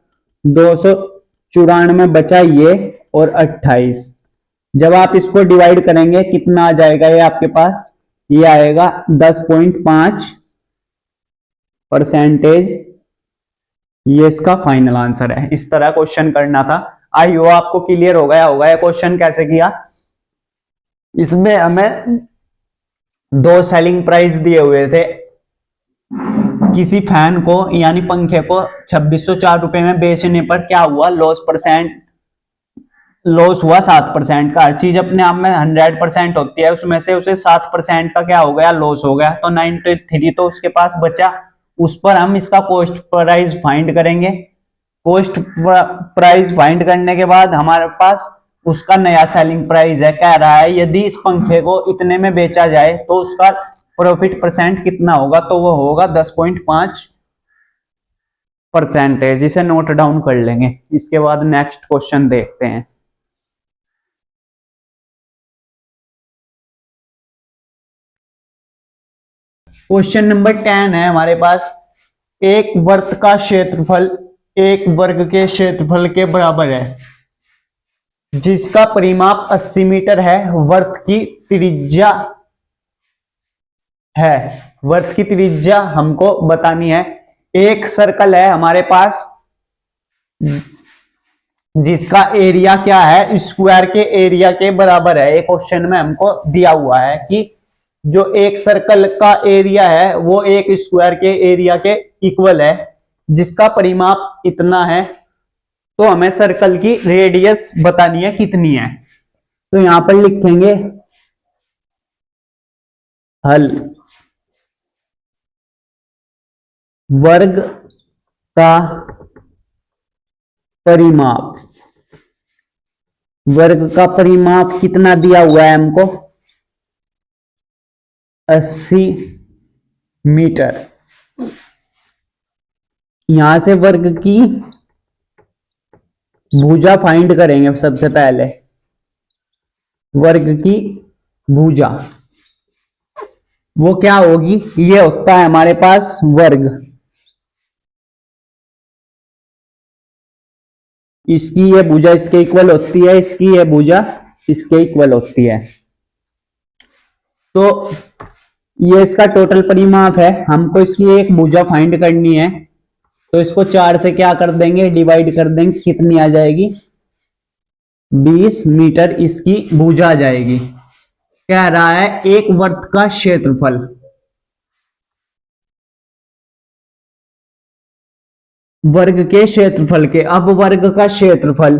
294 बचा ये और 28। जब आप इसको डिवाइड करेंगे कितना आ जाएगा, ये आपके पास ये आएगा 10.5%। ये इसका फाइनल आंसर है। इस तरह क्वेश्चन करना था। आई हो आपको क्लियर हो गया होगा ये क्वेश्चन कैसे किया। इसमें हमें दो सेलिंग प्राइस दिए हुए थे, किसी फैन को यानी पंखे को ₹2604 में बेचने पर क्या हुआ, लॉस हुआ 7% का। हर चीज अपने आप में 100% होती है, उसमें से उसे 7% का क्या हो गया, लॉस हो गया। तो 93 तो उसके पास बचा, उस पर हम इसका कॉस्ट प्राइस फाइंड करेंगे। कॉस्ट प्राइस फाइंड करने के बाद हमारे पास उसका नया सेलिंग प्राइस है, कह रहा है यदि इस पंखे को इतने में बेचा जाए तो उसका प्रॉफिट परसेंट कितना होगा, तो वो होगा 10.5%। इसे नोट डाउन कर लेंगे। इसके बाद नेक्स्ट क्वेश्चन देखते हैं। क्वेश्चन नंबर 10 है हमारे पास। एक वर्ग का क्षेत्रफल एक वर्ग के क्षेत्रफल के बराबर है, जिसका परिमाप 80 मीटर है। वर्ग की त्रिज्या है, वर्ग की त्रिज्या हमको बतानी है। एक सर्कल है हमारे पास जिसका एरिया क्या है, स्क्वायर के एरिया के बराबर है। एक क्वेश्चन में हमको दिया हुआ है कि जो एक सर्कल का एरिया है वो एक स्क्वायर के एरिया के इक्वल है, जिसका परिमाप इतना है। तो हमें सर्कल की रेडियस बतानी है कितनी है। तो यहां पर लिखेंगे हल, वर्ग का परिमाप, वर्ग का परिमाप कितना दिया हुआ है हमको, 80 मीटर। यहां से वर्ग की भुजा फाइंड करेंगे सबसे पहले। वर्ग की भुजा वो क्या होगी, ये होता है हमारे पास वर्ग, इसकी ये भुजा इसके इक्वल होती है, इसकी ये भुजा इसके इक्वल होती है। तो ये इसका टोटल परिमाप है, हमको इसकी एक भुजा फाइंड करनी है। तो इसको 4 से क्या कर देंगे, डिवाइड कर देंगे, कितनी आ जाएगी, 20 मीटर इसकी भुजा आ जाएगी। कह रहा है एक वर्ग का क्षेत्रफल, वर्ग के क्षेत्रफल के, अब वर्ग का क्षेत्रफल,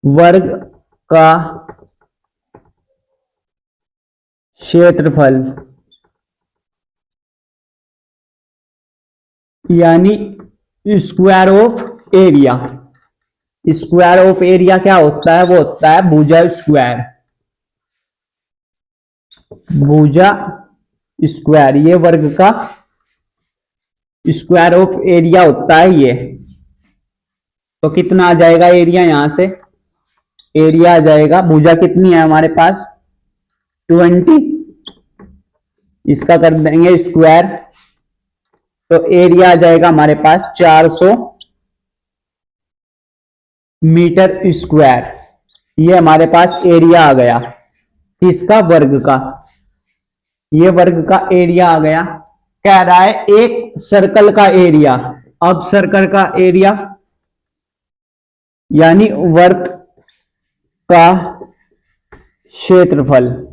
वर्ग का क्षेत्रफल यानी square of area. Square of area क्या होता है, वो होता है भुजा स्क्वायर, भुजा स्क्वायर, ये वर्ग का स्क्वायर ऑफ एरिया होता है ये। तो कितना आ जाएगा एरिया, यहां से एरिया आ जाएगा, भुजा कितनी है हमारे पास 20, इसका कर देंगे स्क्वायर, तो एरिया आ जाएगा हमारे पास 400 मीटर स्क्वायर। ये हमारे पास एरिया आ गया किसका, वर्ग का, ये वर्ग का एरिया आ गया। कह रहा है एक सर्कल का एरिया, अब सर्कल का एरिया यानी वर्ग का क्षेत्रफल,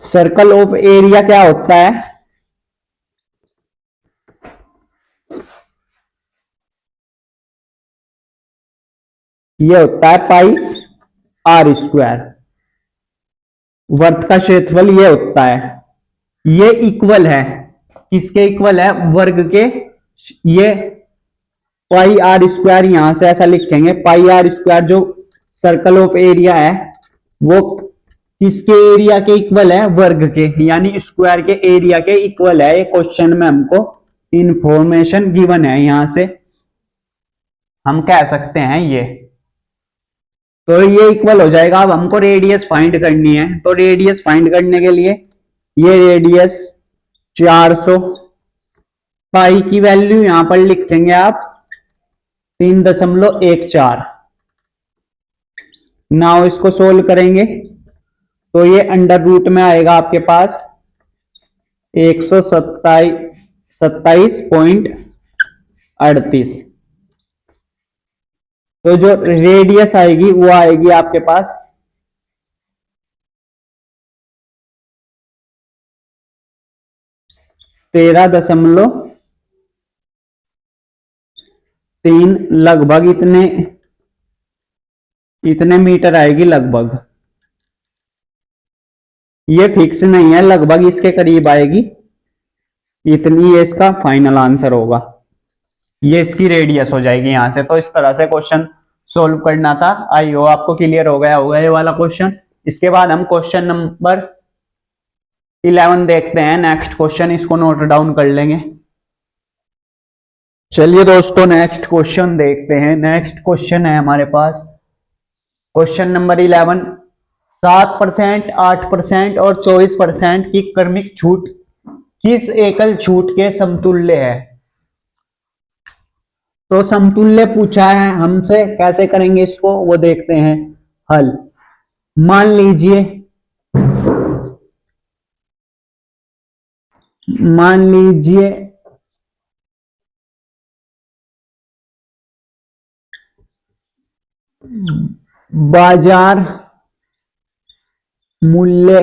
सर्कल ऑफ एरिया क्या होता है, ये होता है पाई आर स्क्वायर। वर्ग का क्षेत्रफल ये होता है, ये इक्वल है किसके इक्वल है, वर्ग के, ये पाई आर स्क्वायर, यहां से ऐसा लिखेंगे पाई आर स्क्वायर, जो सर्कल ऑफ एरिया है वो किसके एरिया के इक्वल है, वर्ग के, यानी स्क्वायर के एरिया के इक्वल है। ये क्वेश्चन में हमको इंफॉर्मेशन गिवन है, यहां से हम कह सकते हैं ये। तो ये इक्वल हो जाएगा। अब हमको रेडियस फाइंड करनी है, तो रेडियस फाइंड करने के लिए ये रेडियस 400, पाई की वैल्यू यहां पर लिखेंगे आप 3.14। नाउ इसको सोल्व करेंगे तो ये अंडर रूट में आएगा आपके पास 127.38। तो जो रेडियस आएगी वो आएगी आपके पास 13.3, लगभग इतने मीटर आएगी लगभग, ये फिक्स नहीं है, लगभग इसके करीब आएगी इतनी, ये इसका फाइनल आंसर होगा, ये इसकी रेडियस हो जाएगी यहां से। तो इस तरह से क्वेश्चन सोल्व करना था। आई हो आपको क्लियर हो गया होगा ये वाला क्वेश्चन। इसके बाद हम क्वेश्चन नंबर 11 देखते हैं, नेक्स्ट क्वेश्चन, इसको नोट डाउन कर लेंगे। चलिए दोस्तों नेक्स्ट क्वेश्चन देखते हैं। नेक्स्ट क्वेश्चन है हमारे पास क्वेश्चन नंबर 11, 7%, 8% और 24% की क्रमिक छूट किस एकल छूट के समतुल्य है। तो समतुल्य पूछा है हमसे, कैसे करेंगे इसको वो देखते हैं हल। मान लीजिए बाजार मूल्य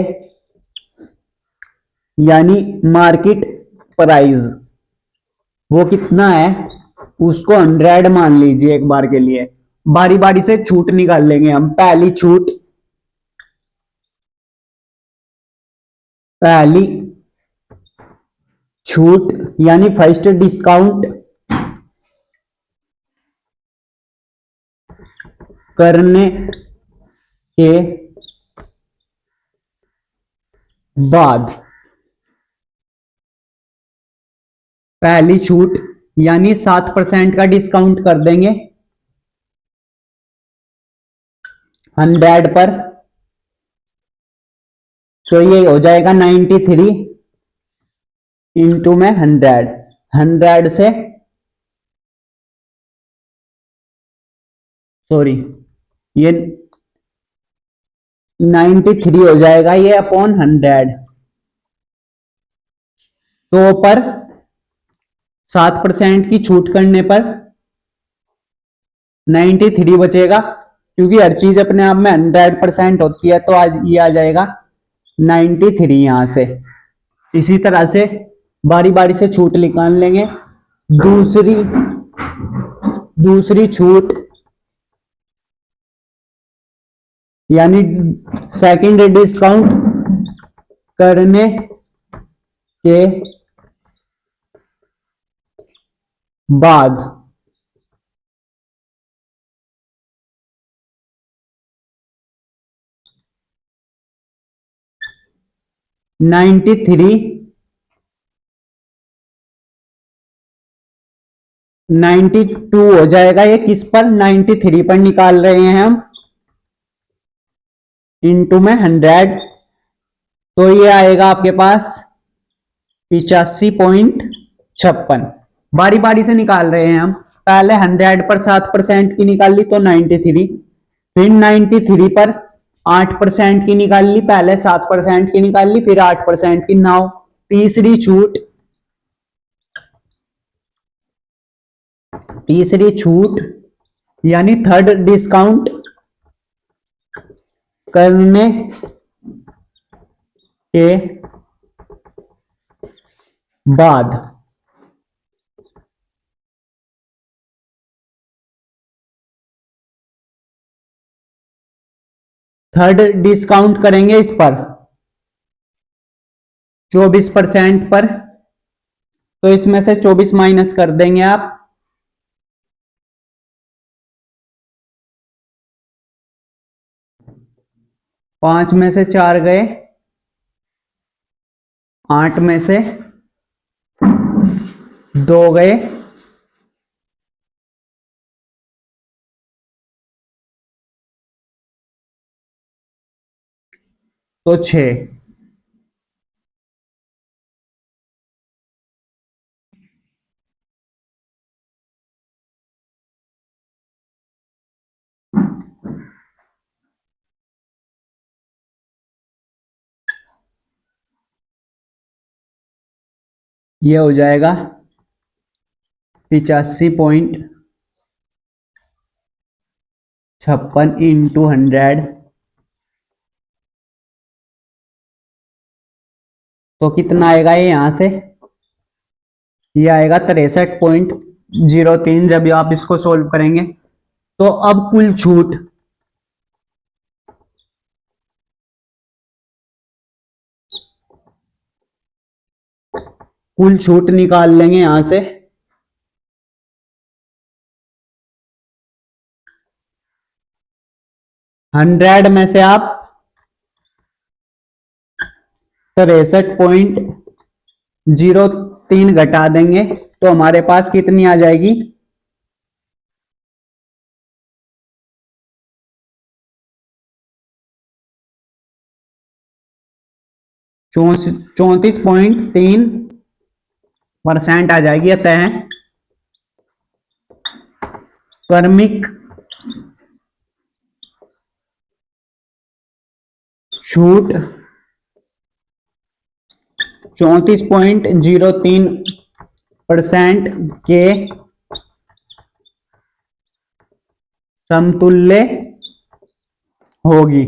यानी मार्केट प्राइस वो कितना है, उसको 100 मान लीजिए। एक बार के लिए बारी बारी से छूट निकाल लेंगे हम। पहली छूट यानी फर्स्ट डिस्काउंट करने के बाद पहली छूट यानी 7% का डिस्काउंट कर देंगे 100 पर, तो ये हो जाएगा 93 इंटू में 100 से सॉरी ये 93 हो जाएगा ये अपॉन 100। 100 पर 7% की छूट करने पर 93 बचेगा, क्योंकि हर चीज अपने आप में 100% होती है, तो आज ये आ जाएगा 93 यहां से। इसी तरह से बारी बारी से छूट निकाल लेंगे। दूसरी छूट यानी सेकंड डिस्काउंट करने के बाद नाइन्टी थ्री 92 हो जाएगा। ये किस पर 93 पर निकाल रहे हैं हम, इंटू में 100, तो ये आएगा आपके पास 85.56। बारी बारी से निकाल रहे हैं हम, पहले 100 पर 7% की निकाल ली तो 93, फिर 93 पर 8% की निकाल ली, पहले 7% की निकाल ली, फिर 8% की। नाउ तीसरी छूट यानी थर्ड डिस्काउंट करने के बाद थर्ड डिस्काउंट करेंगे इस पर 24% पर, तो इसमें से 24 माइनस कर देंगे आप, 5 में से 4 गए, 8 में से 2 गए, तो 6। ये हो जाएगा 85.56 इंटू 100, तो कितना आएगा ये यहां से, ये आएगा 63.03 जब आप इसको सोल्व करेंगे। तो अब कुल छूट निकाल लेंगे यहां से। हंड्रेड में से आप 63.03 घटा देंगे तो हमारे पास कितनी आ जाएगी, 34.3% आ जाएगी। अतः क्रमिक छूट 34.03% के समतुल्य होगी।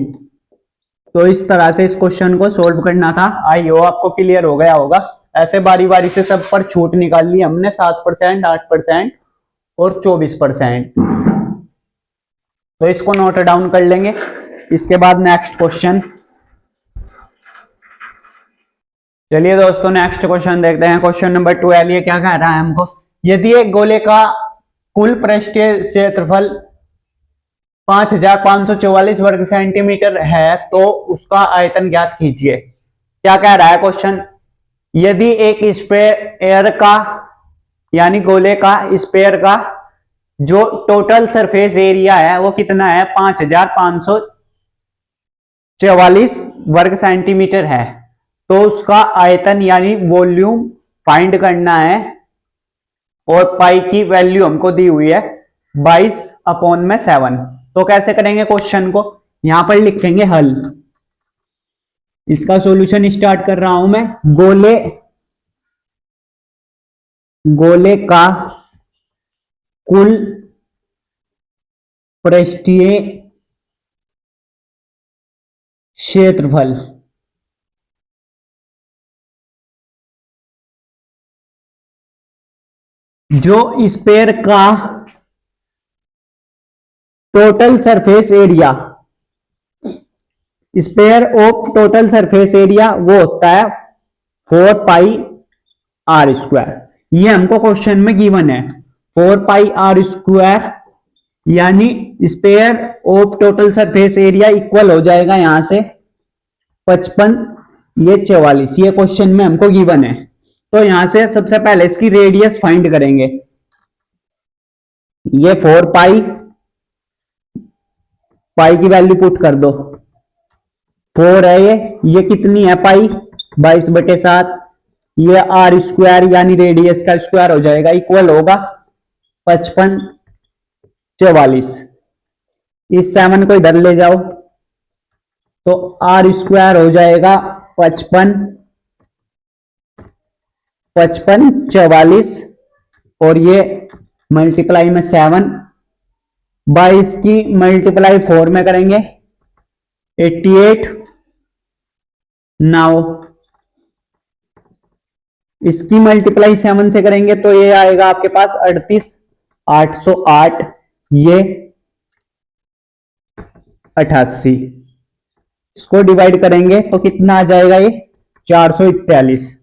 तो इस तरह से इस क्वेश्चन को सोल्व करना था। आई होप आपको क्लियर हो गया होगा। ऐसे बारी बारी से सब पर छूट निकाल ली हमने, 7%, 8% और 24%। तो इसको नोट डाउन कर लेंगे। इसके बाद नेक्स्ट क्वेश्चन चलिए दोस्तों नेक्स्ट क्वेश्चन देखते हैं। क्वेश्चन नंबर 12 ये क्या कह रहा है हमको, यदि एक गोले का कुल पृष्ठीय क्षेत्रफल 5544 वर्ग सेंटीमीटर है तो उसका आयतन ज्ञात कीजिए। क्या कह रहा है क्वेश्चन, यदि एक स्फीयर का यानी गोले का स्फीयर का जो टोटल सरफेस एरिया है वो कितना है 5544 वर्ग सेंटीमीटर है, तो उसका आयतन यानी वॉल्यूम फाइंड करना है और पाई की वैल्यू हमको दी हुई है 22/7। तो कैसे करेंगे क्वेश्चन को, यहां पर लिखेंगे हल। इसका सॉल्यूशन स्टार्ट कर रहा हूं मैं। गोले का कुल पृष्ठीय क्षेत्रफल जो स्फीयर का total surface area, sphere of total surface area वो होता है 4πr²। ये हमको क्वेश्चन में गिवन है 4πr², यानी sphere of total surface area equal हो जाएगा यहां से 55, ये 44। ये क्वेश्चन में हमको गिवन है। तो यहां से सबसे पहले इसकी रेडियस फाइंड करेंगे। ये 4π, पाई की वैल्यू पुट कर दो, 4 है ये कितनी है पाई 22/7। ये r², यानी रेडियस का स्क्वायर हो जाएगा, इक्वल होगा 55/44। इस 7 को इधर ले जाओ तो r² हो जाएगा 55/44, और ये मल्टीप्लाई में 7, 22 की मल्टीप्लाई 4 में करेंगे 88। नाउ इसकी मल्टीप्लाई 7 से करेंगे तो ये आएगा आपके पास 38,808, ये 88। इसको डिवाइड करेंगे तो कितना आ जाएगा, ये 441।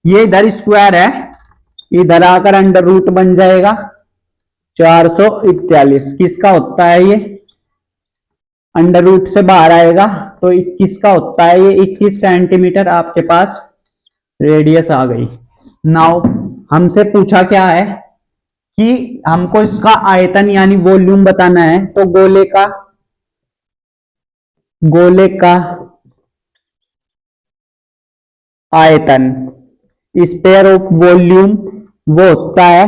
ये इधर स्क्वायर है, इधर आकर अंडर रूट बन जाएगा 441। किसका होता है ये, अंडर रूट से बाहर आएगा तो 21 का होता है ये, 21 सेंटीमीटर आपके पास रेडियस आ गई। नाउ हमसे पूछा क्या है कि हमको इसका आयतन यानी वॉल्यूम बताना है। तो गोले का आयतन, स्पेयर ऑफ वॉल्यूम वो होता है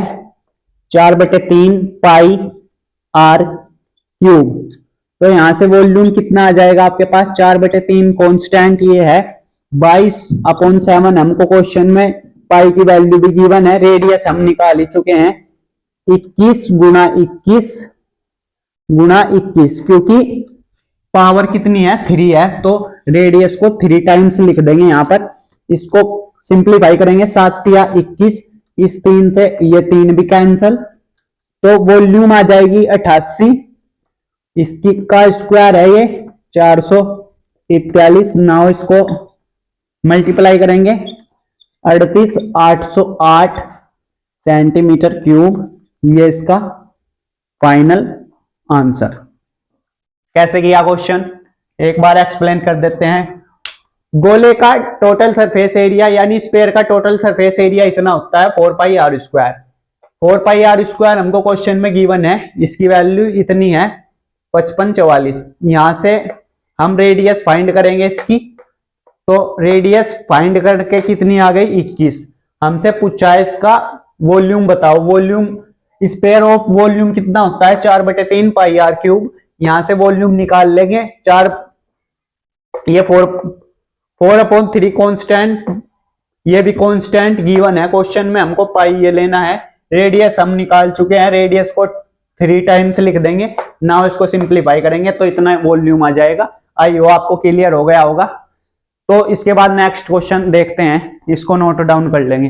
4/3πr³। तो यहां से वॉल्यूम कितना आ जाएगा आपके पास 4/3, कांस्टेंट ये है 22/7। हमको क्वेश्चन में पाई की वैल्यू भी गिवन है, रेडियस हम निकाल ही चुके हैं 21 गुणा 21, क्योंकि पावर कितनी है 3 है, तो रेडियस को 3 टाइम्स लिख देंगे यहां पर। इसको सिंप्लीफाई करेंगे 7 या 21, इस 3 से ये 3 भी कैंसल, तो वॉल्यूम आ जाएगी 88। इसकी का स्क्वायर है ये 441। नाउ इसको मल्टीप्लाई करेंगे 38,808 सेंटीमीटर क्यूब, ये इसका फाइनल आंसर। कैसे किया क्वेश्चन, एक बार एक्सप्लेन कर देते हैं। गोले का टोटल सरफेस एरिया यानी स्फीयर का टोटल सरफेस एरिया इतना होता है 4πr²। 4πr² हमको क्वेश्चन में गिवन है, इसकी वैल्यू इतनी है 55/44। यहां से हम रेडियस फाइंड करेंगे इसकी, तो रेडियस फाइंड करके कितनी आ गई 21। हमसे पूछा है इसका वॉल्यूम बताओ, वॉल्यूम स्फीयर ऑफ वॉल्यूम कितना होता है 4/3πr³। यहां से वॉल्यूम निकाल लेंगे 4, ये 4/3 कांस्टेंट, ये भी कांस्टेंट गिवन है क्वेश्चन में, हमको पाई ये लेना है। रेडियस हम निकाल चुके हैं, रेडियस को 3 टाइम्स लिख देंगे। नाउ इसको सिंप्लीफाई करेंगे तो इतना वॉल्यूम आ जाएगा। आई हो आपको क्लियर हो गया होगा। तो इसके बाद नेक्स्ट क्वेश्चन देखते हैं, इसको नोट डाउन कर लेंगे।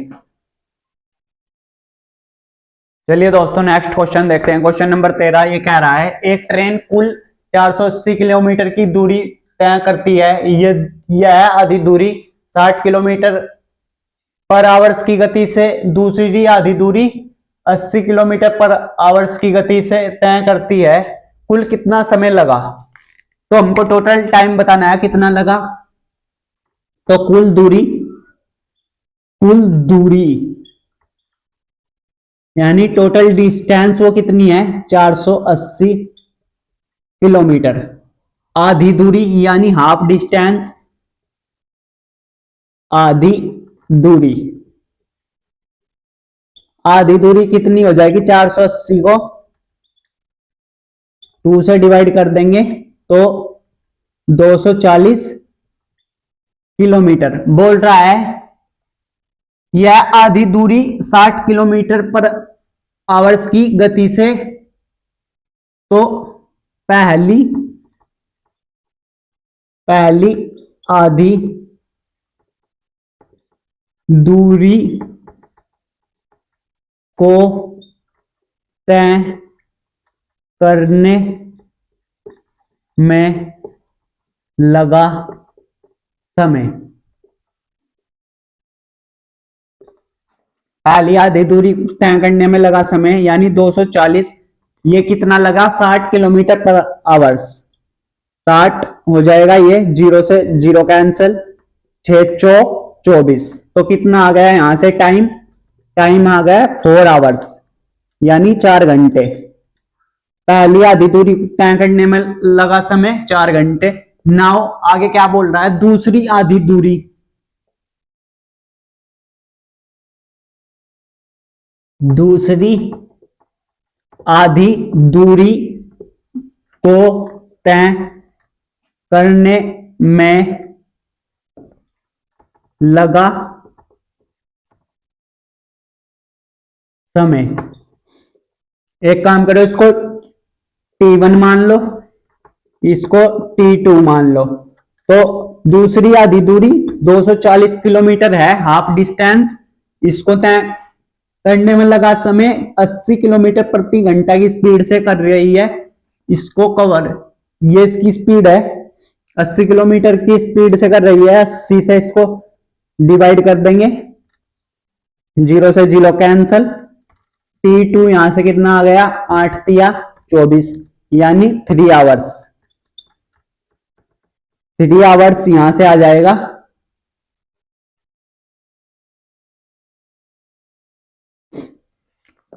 चलिए दोस्तों नेक्स्ट क्वेश्चन देखते हैं। क्वेश्चन नंबर 13 ये कह रहा है, एक ट्रेन कुल 480 किलोमीटर की दूरी तय करती है, यह आधी दूरी 60 किलोमीटर पर आवर्स की गति से दूसरी आधी दूरी 80 किलोमीटर पर आवर्स की गति से तय करती है, कुल कितना समय लगा? तो हमको टोटल टाइम बताना है कितना लगा। तो कुल दूरी यानी टोटल डिस्टेंस वो कितनी है? 480 किलोमीटर। आधी दूरी यानी हाफ डिस्टेंस, आधी दूरी, आधी दूरी कितनी हो जाएगी? 480 को 2 से डिवाइड कर देंगे तो 240 किलोमीटर। बोल रहा है यह आधी दूरी 60 किलोमीटर पर आवर्स की गति से, तो पहली आधी दूरी को तय करने में लगा समय। पहली आधी दूरी तय करने में लगा समय यानी 240, ये कितना लगा? 60 किलोमीटर पर आवर्स। 60 हो जाएगा, ये 0 से 0 कैंसिल, 6 चौक 24, तो कितना आ गया यहां से टाइम? टाइम आ गया 4 आवर्स यानी 4 घंटे। पहली आधी दूरी तय करने में लगा समय 4 घंटे। नाउ आगे क्या बोल रहा है? दूसरी आधी दूरी, दूसरी आधी दूरी को तय करने में लगा समय। एक काम करो, इसको T1 मान लो, इसको T2 मान लो। तो दूसरी आधी दूरी 240 किलोमीटर है, हाफ डिस्टेंस। इसको तय करने में लगा समय 80 किलोमीटर प्रति घंटा की स्पीड से कर रही है इसको कवर। ये इसकी स्पीड है, 80 किलोमीटर की स्पीड से कर रही है। 80 से इसको डिवाइड कर देंगे, 0 से 0 कैंसल। T2 यहां से कितना आ गया? 8 तिया 24 यानी 3 आवर्स। 3 आवर्स यहां से आ जाएगा।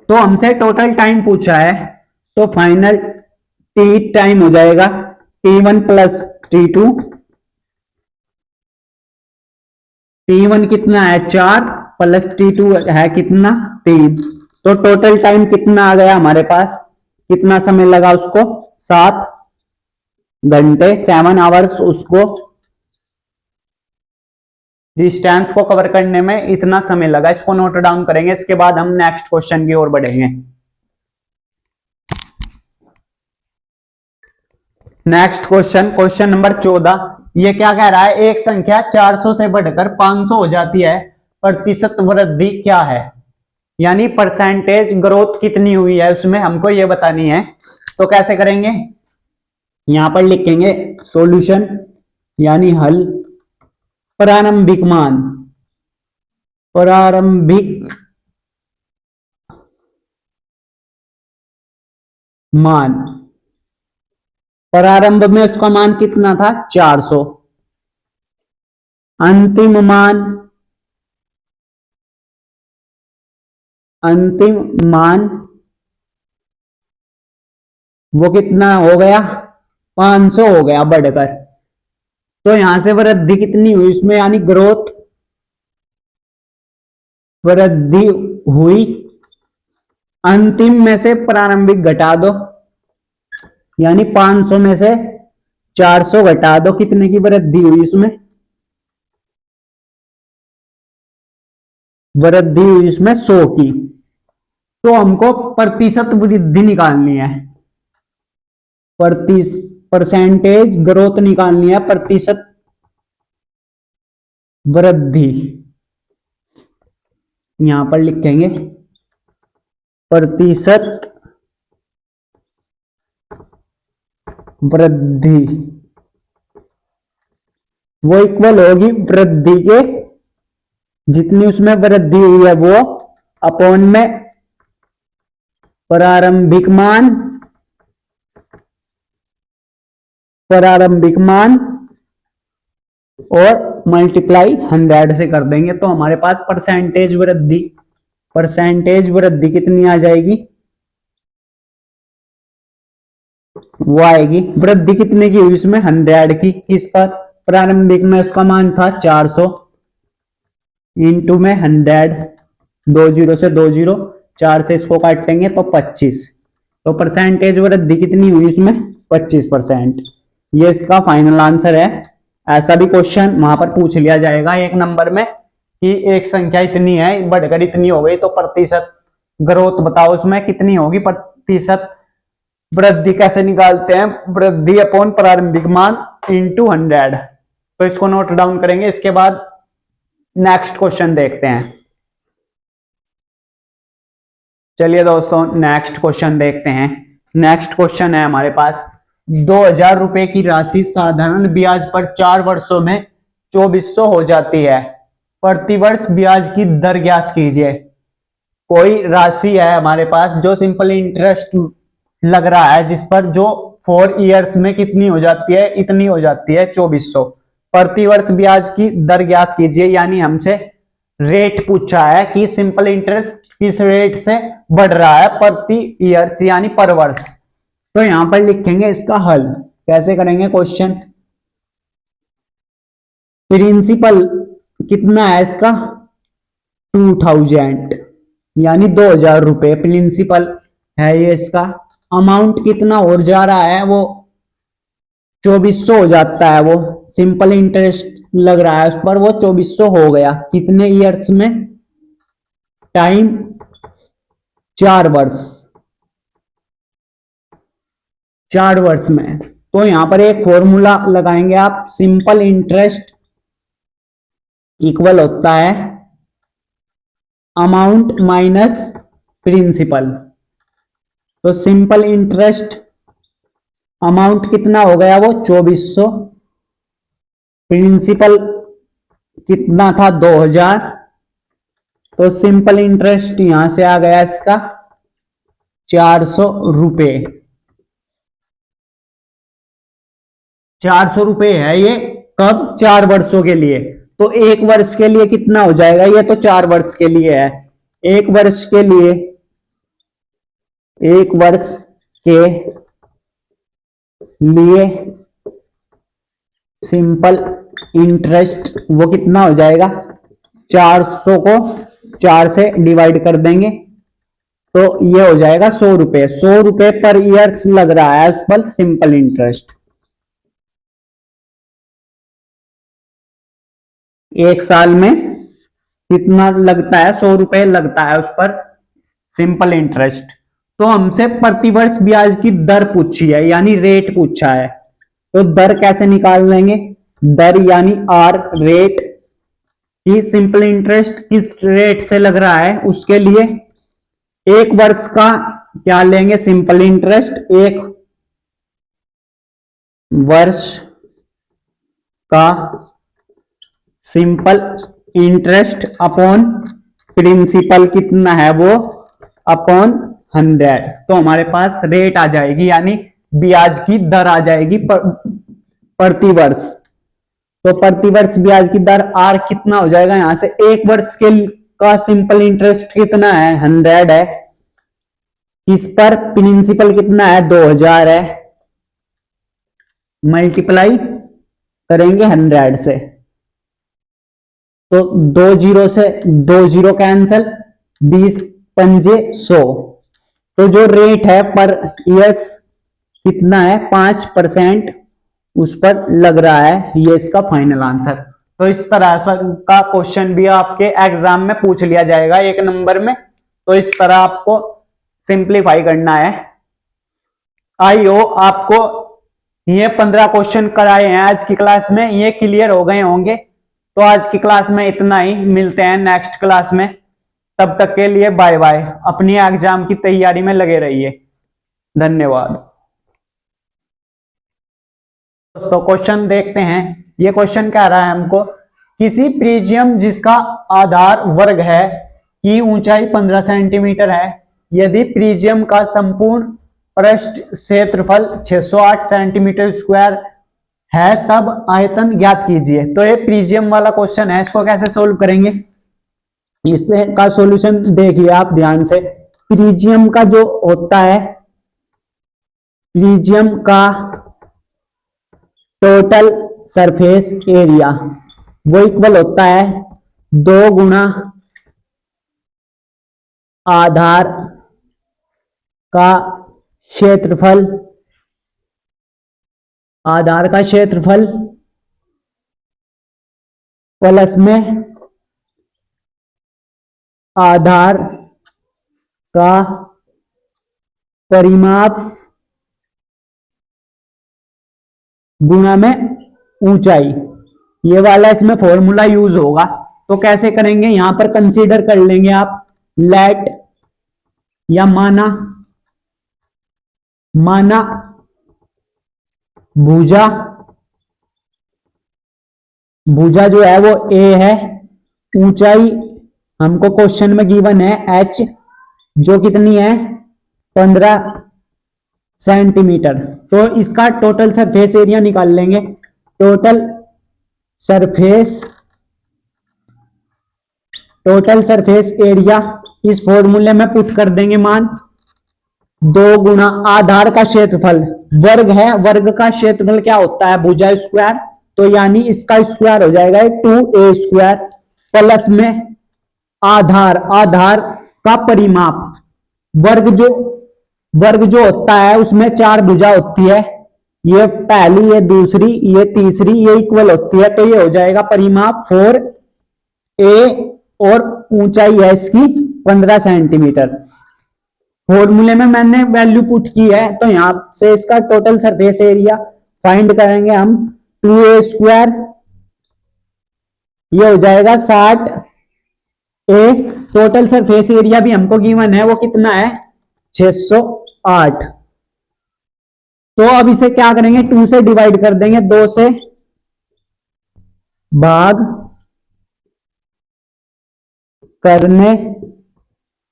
तो हमसे टोटल टाइम पूछा है, तो फाइनल टी टाइम हो जाएगा T1 प्लस T2। T1 कितना है? 4 प्लस T2 है कितना? 3। तो टोटल टाइम कितना आ गया हमारे पास? कितना समय लगा उसको? 7 घंटे, 7 आवर्स उसको डिस्टेंस को कवर करने में इतना समय लगा। इसको नोट डाउन करेंगे, इसके बाद हम नेक्स्ट क्वेश्चन की ओर बढ़ेंगे। Next question, question number 14। ये क्या कह रहा है? एक संख्या 400 से बढ़कर 500 हो जाती है, प्रतिशत वृद्धि क्या है? यानी परसेंटेज ग्रोथ कितनी हुई है उसमें हमको ये बतानी है। तो कैसे करेंगे? यहां पर लिखेंगे सॉल्यूशन यानी हल। प्रारंभिक मान, प्रारंभिक मान, प्रारंभ में उसका मान कितना था? 400। अंतिम मान, अंतिम मान वो कितना हो गया? 500 हो गया बढ़कर। तो यहां से वृद्धि कितनी हुई इसमें, यानी ग्रोथ, वृद्धि हुई। अंतिम में से प्रारंभिक घटा दो, यानी 500 में से 400 घटा दो, कितने की वृद्धि हुई इसमें? वृद्धि हुई इसमें 100 की। तो हमको प्रतिशत वृद्धि निकालनी है, परसेंटेज ग्रोथ निकालनी है, प्रतिशत वृद्धि। यहां पर लिखेंगे प्रतिशत वृद्धि, वो इक्वल होगी वृद्धि के जितनी उसमें वृद्धि हुई है वो अपॉन में प्रारंभिक मान और मल्टीप्लाई 100 से कर देंगे तो हमारे पास परसेंटेज वृद्धि कितनी आ जाएगी, वो आएगी वृद्धि कितने की हुई इसमें 100 की। इस पर प्रारंभिक में उसका मान था 400 इंटू में 100, 20 से 20, 4 से इसको काटेंगे तो 25, तो परसेंटेज वृद्धि कितनी हुई इसमें 25%। ये इसका फाइनल आंसर है। ऐसा भी क्वेश्चन वहां पर पूछ लिया जाएगा 1 नंबर में कि एक संख्या इतनी है बढ़कर इतनी हो गई तो प्रतिशत ग्रोथ बताओ उसमें कितनी होगी, प्रतिशत वृद्धि कैसे निकालते हैं, वृद्धि अपॉन प्रारंभिक मान इंटू 100। तो इसको नोट डाउन करेंगे। इसके बाद नेक्स्ट क्वेश्चन देखते हैं। चलिए दोस्तों नेक्स्ट क्वेश्चन देखते हैं। नेक्स्ट क्वेश्चन है हमारे पास 2000 रुपए की राशि साधारण ब्याज पर 4 वर्षों में 2400 हो जाती है। प्रतिवर्ष ब्याज की दर ज्ञात कीजिए। कोई राशि है हमारे पास जो सिंपल इंटरेस्ट लग रहा है जिस पर जो 4 इयर्स में कितनी हो जाती है, इतनी हो जाती है 2400। प्रतिवर्ष ब्याज की दर ज्ञात कीजिए, यानी हमसे रेट पूछा है कि सिंपल इंटरेस्ट किस रेट से बढ़ रहा है प्रति ईयर्स यानी पर वर्ष। तो यहां पर लिखेंगे इसका हल कैसे करेंगे। क्वेश्चन प्रिंसिपल कितना है इसका 2000 यानी 2000 रुपए प्रिंसिपल है ये इसका। अमाउंट कितना और जा रहा है वो 2400 हो जाता है, वो सिंपल इंटरेस्ट लग रहा है उस पर वो 2400 हो गया। कितने ईयर्स में, टाइम 4 वर्ष, 4 वर्ष में। तो यहां पर एक फॉर्मूला लगाएंगे आप, सिंपल इंटरेस्ट इक्वल होता है अमाउंट माइनस प्रिंसिपल। तो सिंपल इंटरेस्ट अमाउंट कितना हो गया वो 2400, प्रिंसिपल कितना था 2000, तो सिंपल इंटरेस्ट यहां से आ गया इसका 400 रुपए। 400 रुपए है ये, कब 4 वर्षों के लिए। तो 1 वर्ष के लिए कितना हो जाएगा, ये तो 4 वर्ष के लिए है। 1 वर्ष के लिए, 1 वर्ष के लिए सिंपल इंटरेस्ट वो कितना हो जाएगा, 400 को 4 से डिवाइड कर देंगे तो ये हो जाएगा 100 रुपए। 100 रुपए पर ईयर लग रहा है उस पर सिंपल इंटरेस्ट। 1 साल में कितना लगता है, 100 रुपए लगता है उस पर सिंपल इंटरेस्ट। तो हमसे प्रतिवर्ष ब्याज की दर पूछी है यानी रेट पूछा है, तो दर कैसे निकाल लेंगे, दर यानी आर रेट की सिंपल इंटरेस्ट किस रेट से लग रहा है उसके लिए 1 वर्ष का क्या लेंगे सिंपल इंटरेस्ट, 1 वर्ष का सिंपल इंटरेस्ट अपॉन प्रिंसिपल कितना है वो अपॉन 100। तो हमारे पास रेट आ जाएगी यानी ब्याज की दर आ जाएगी प्रतिवर्ष। तो प्रतिवर्ष ब्याज की दर आर कितना हो जाएगा, यहां से 1 वर्ष के का सिंपल इंटरेस्ट कितना है 100 है, इस पर प्रिंसिपल कितना है 2000 है, मल्टीप्लाई करेंगे 100 से तो 2 जीरो से 2 जीरो कैंसल, 20 पंजे 100। तो जो रेट है पर ईयर कितना है 5% उस पर लग रहा है, ये इसका फाइनल आंसर। तो इस तरह का क्वेश्चन भी आपके एग्जाम में पूछ लिया जाएगा 1 नंबर में। तो इस तरह आपको सिंप्लीफाई करना है। आई हो आपको ये 15 क्वेश्चन कराए हैं आज की क्लास में, ये क्लियर हो गए होंगे। तो आज की क्लास में इतना ही, मिलते हैं नेक्स्ट क्लास में। तब तक के लिए बाय बाय। अपनी एग्जाम की तैयारी में लगे रहिए। धन्यवाद। दोस्तों क्वेश्चन देखते हैं। ये क्वेश्चन कह रहा है हमको किसी प्रिज्म जिसका आधार वर्ग है की ऊंचाई 15 सेंटीमीटर है, यदि प्रिज्म का संपूर्ण पृष्ठ क्षेत्रफल 608 सेंटीमीटर स्क्वायर है तब आयतन ज्ञात कीजिए। तो ये प्रिज्म वाला क्वेश्चन है, इसको कैसे सोल्व करेंगे, इसका सॉल्यूशन देखिए आप ध्यान से। प्रिज्म का जो होता है, प्रिज्म का टोटल सरफेस एरिया वो इक्वल होता है 2 गुना आधार का क्षेत्रफल, आधार का क्षेत्रफल प्लस में आधार का परिमाप गुणा में ऊंचाई। ये वाला इसमें फॉर्मूला यूज होगा। तो कैसे करेंगे, यहां पर कंसीडर कर लेंगे आप लेट या माना भुजा, भुजा जो है वो a है, ऊंचाई हमको क्वेश्चन में गिवन है h, जो कितनी है 15 सेंटीमीटर। तो इसका टोटल सरफेस एरिया निकाल लेंगे। टोटल सरफेस एरिया इस फॉर्मूले में पुट कर देंगे मान 2 गुना आधार का क्षेत्रफल, वर्ग है, वर्ग का क्षेत्रफल क्या होता है भुजा स्क्वायर, तो यानी इसका स्क्वायर हो जाएगा 2a स्क्वायर प्लस में आधार का परिमाप, वर्ग जो होता है उसमें 4 भुजा होती है, ये पहली, ये दूसरी, ये तीसरी, ये इक्वल होती है, तो ये हो जाएगा परिमाप 4a और ऊंचाई है इसकी 15 सेंटीमीटर। फॉर्मूले में मैंने वैल्यू पुट की है, तो यहां से इसका टोटल सरफेस एरिया फाइंड करेंगे हम 2a स्क्वायर, ये हो जाएगा 60a। टोटल सरफेस एरिया भी हमको गिवन है, वो कितना है 608। तो अब इसे क्या करेंगे, 2 से डिवाइड कर देंगे, 2 से भाग करने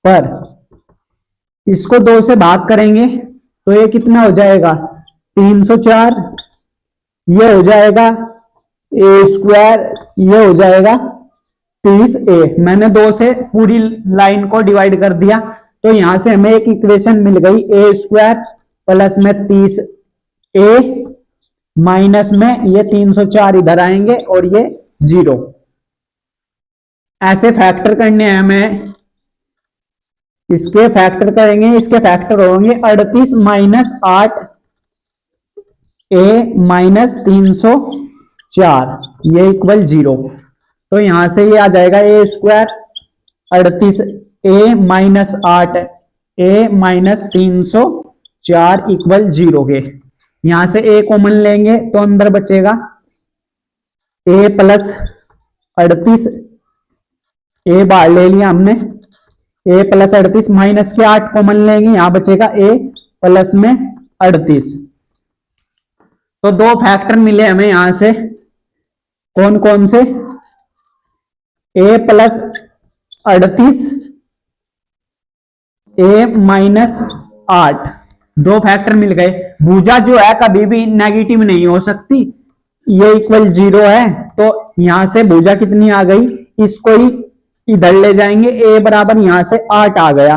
पर इसको 2 से भाग करेंगे तो ये कितना हो जाएगा 304, ये हो जाएगा a स्क्वायर, ये हो जाएगा 30a। मैंने 2 से पूरी लाइन को डिवाइड कर दिया, तो यहां से हमें एक इक्वेशन मिल गई a स्क्वायर प्लस में 30a माइनस में ये 304 इधर आएंगे और ये 0। ऐसे फैक्टर करने हैं हमें, इसके फैक्टर करेंगे, इसके फैक्टर होंगे 38 माइनस 8a माइनस 304, ये इक्वल 0। तो यहां से ये आ जाएगा a square 38a minus 8a minus 304 equal 0 के। यहां से a कॉमन लेंगे तो अंदर बचेगा a प्लस 38, a बाहर ले लिया हमने, a प्लस 38 माइनस के 8 कॉमन लेंगे, यहां बचेगा a प्लस में 38। तो 2 फैक्टर मिले हमें यहां से, कौन कौन से, a plus 38 a minus 8, 2 factor मिल गए। भुजा जो है कभी भी नेगेटिव नहीं हो सकती, ये इक्वल 0 है, तो यहां से भुजा कितनी आ गई, इसको ही इधर ले जाएंगे, a बराबर यहां से 8 आ गया,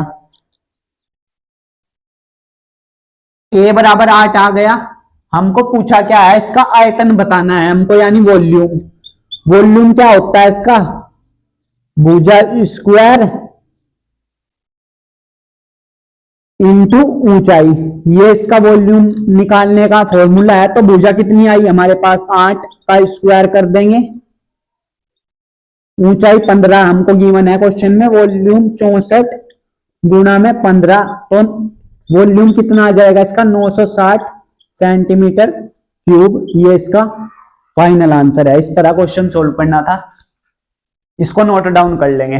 a बराबर 8 आ गया। हमको पूछा क्या है, इसका आयतन बताना है हमको, यानी वॉल्यूम। वॉल्यूम क्या होता है इसका, भुजा स्क्वायर इंटू ऊंचाई, ये इसका वॉल्यूम निकालने का फॉर्मूला है। तो भुजा कितनी आई हमारे पास, 8 का स्क्वायर कर देंगे, ऊंचाई 15 हमको गिवन है क्वेश्चन में, वॉल्यूम 64 गुणा में 15, तो वॉल्यूम कितना आ जाएगा इसका 960 सेंटीमीटर क्यूब। ये इसका फाइनल आंसर है। इस तरह क्वेश्चन सोल्व करना था, इसको नोट डाउन कर लेंगे।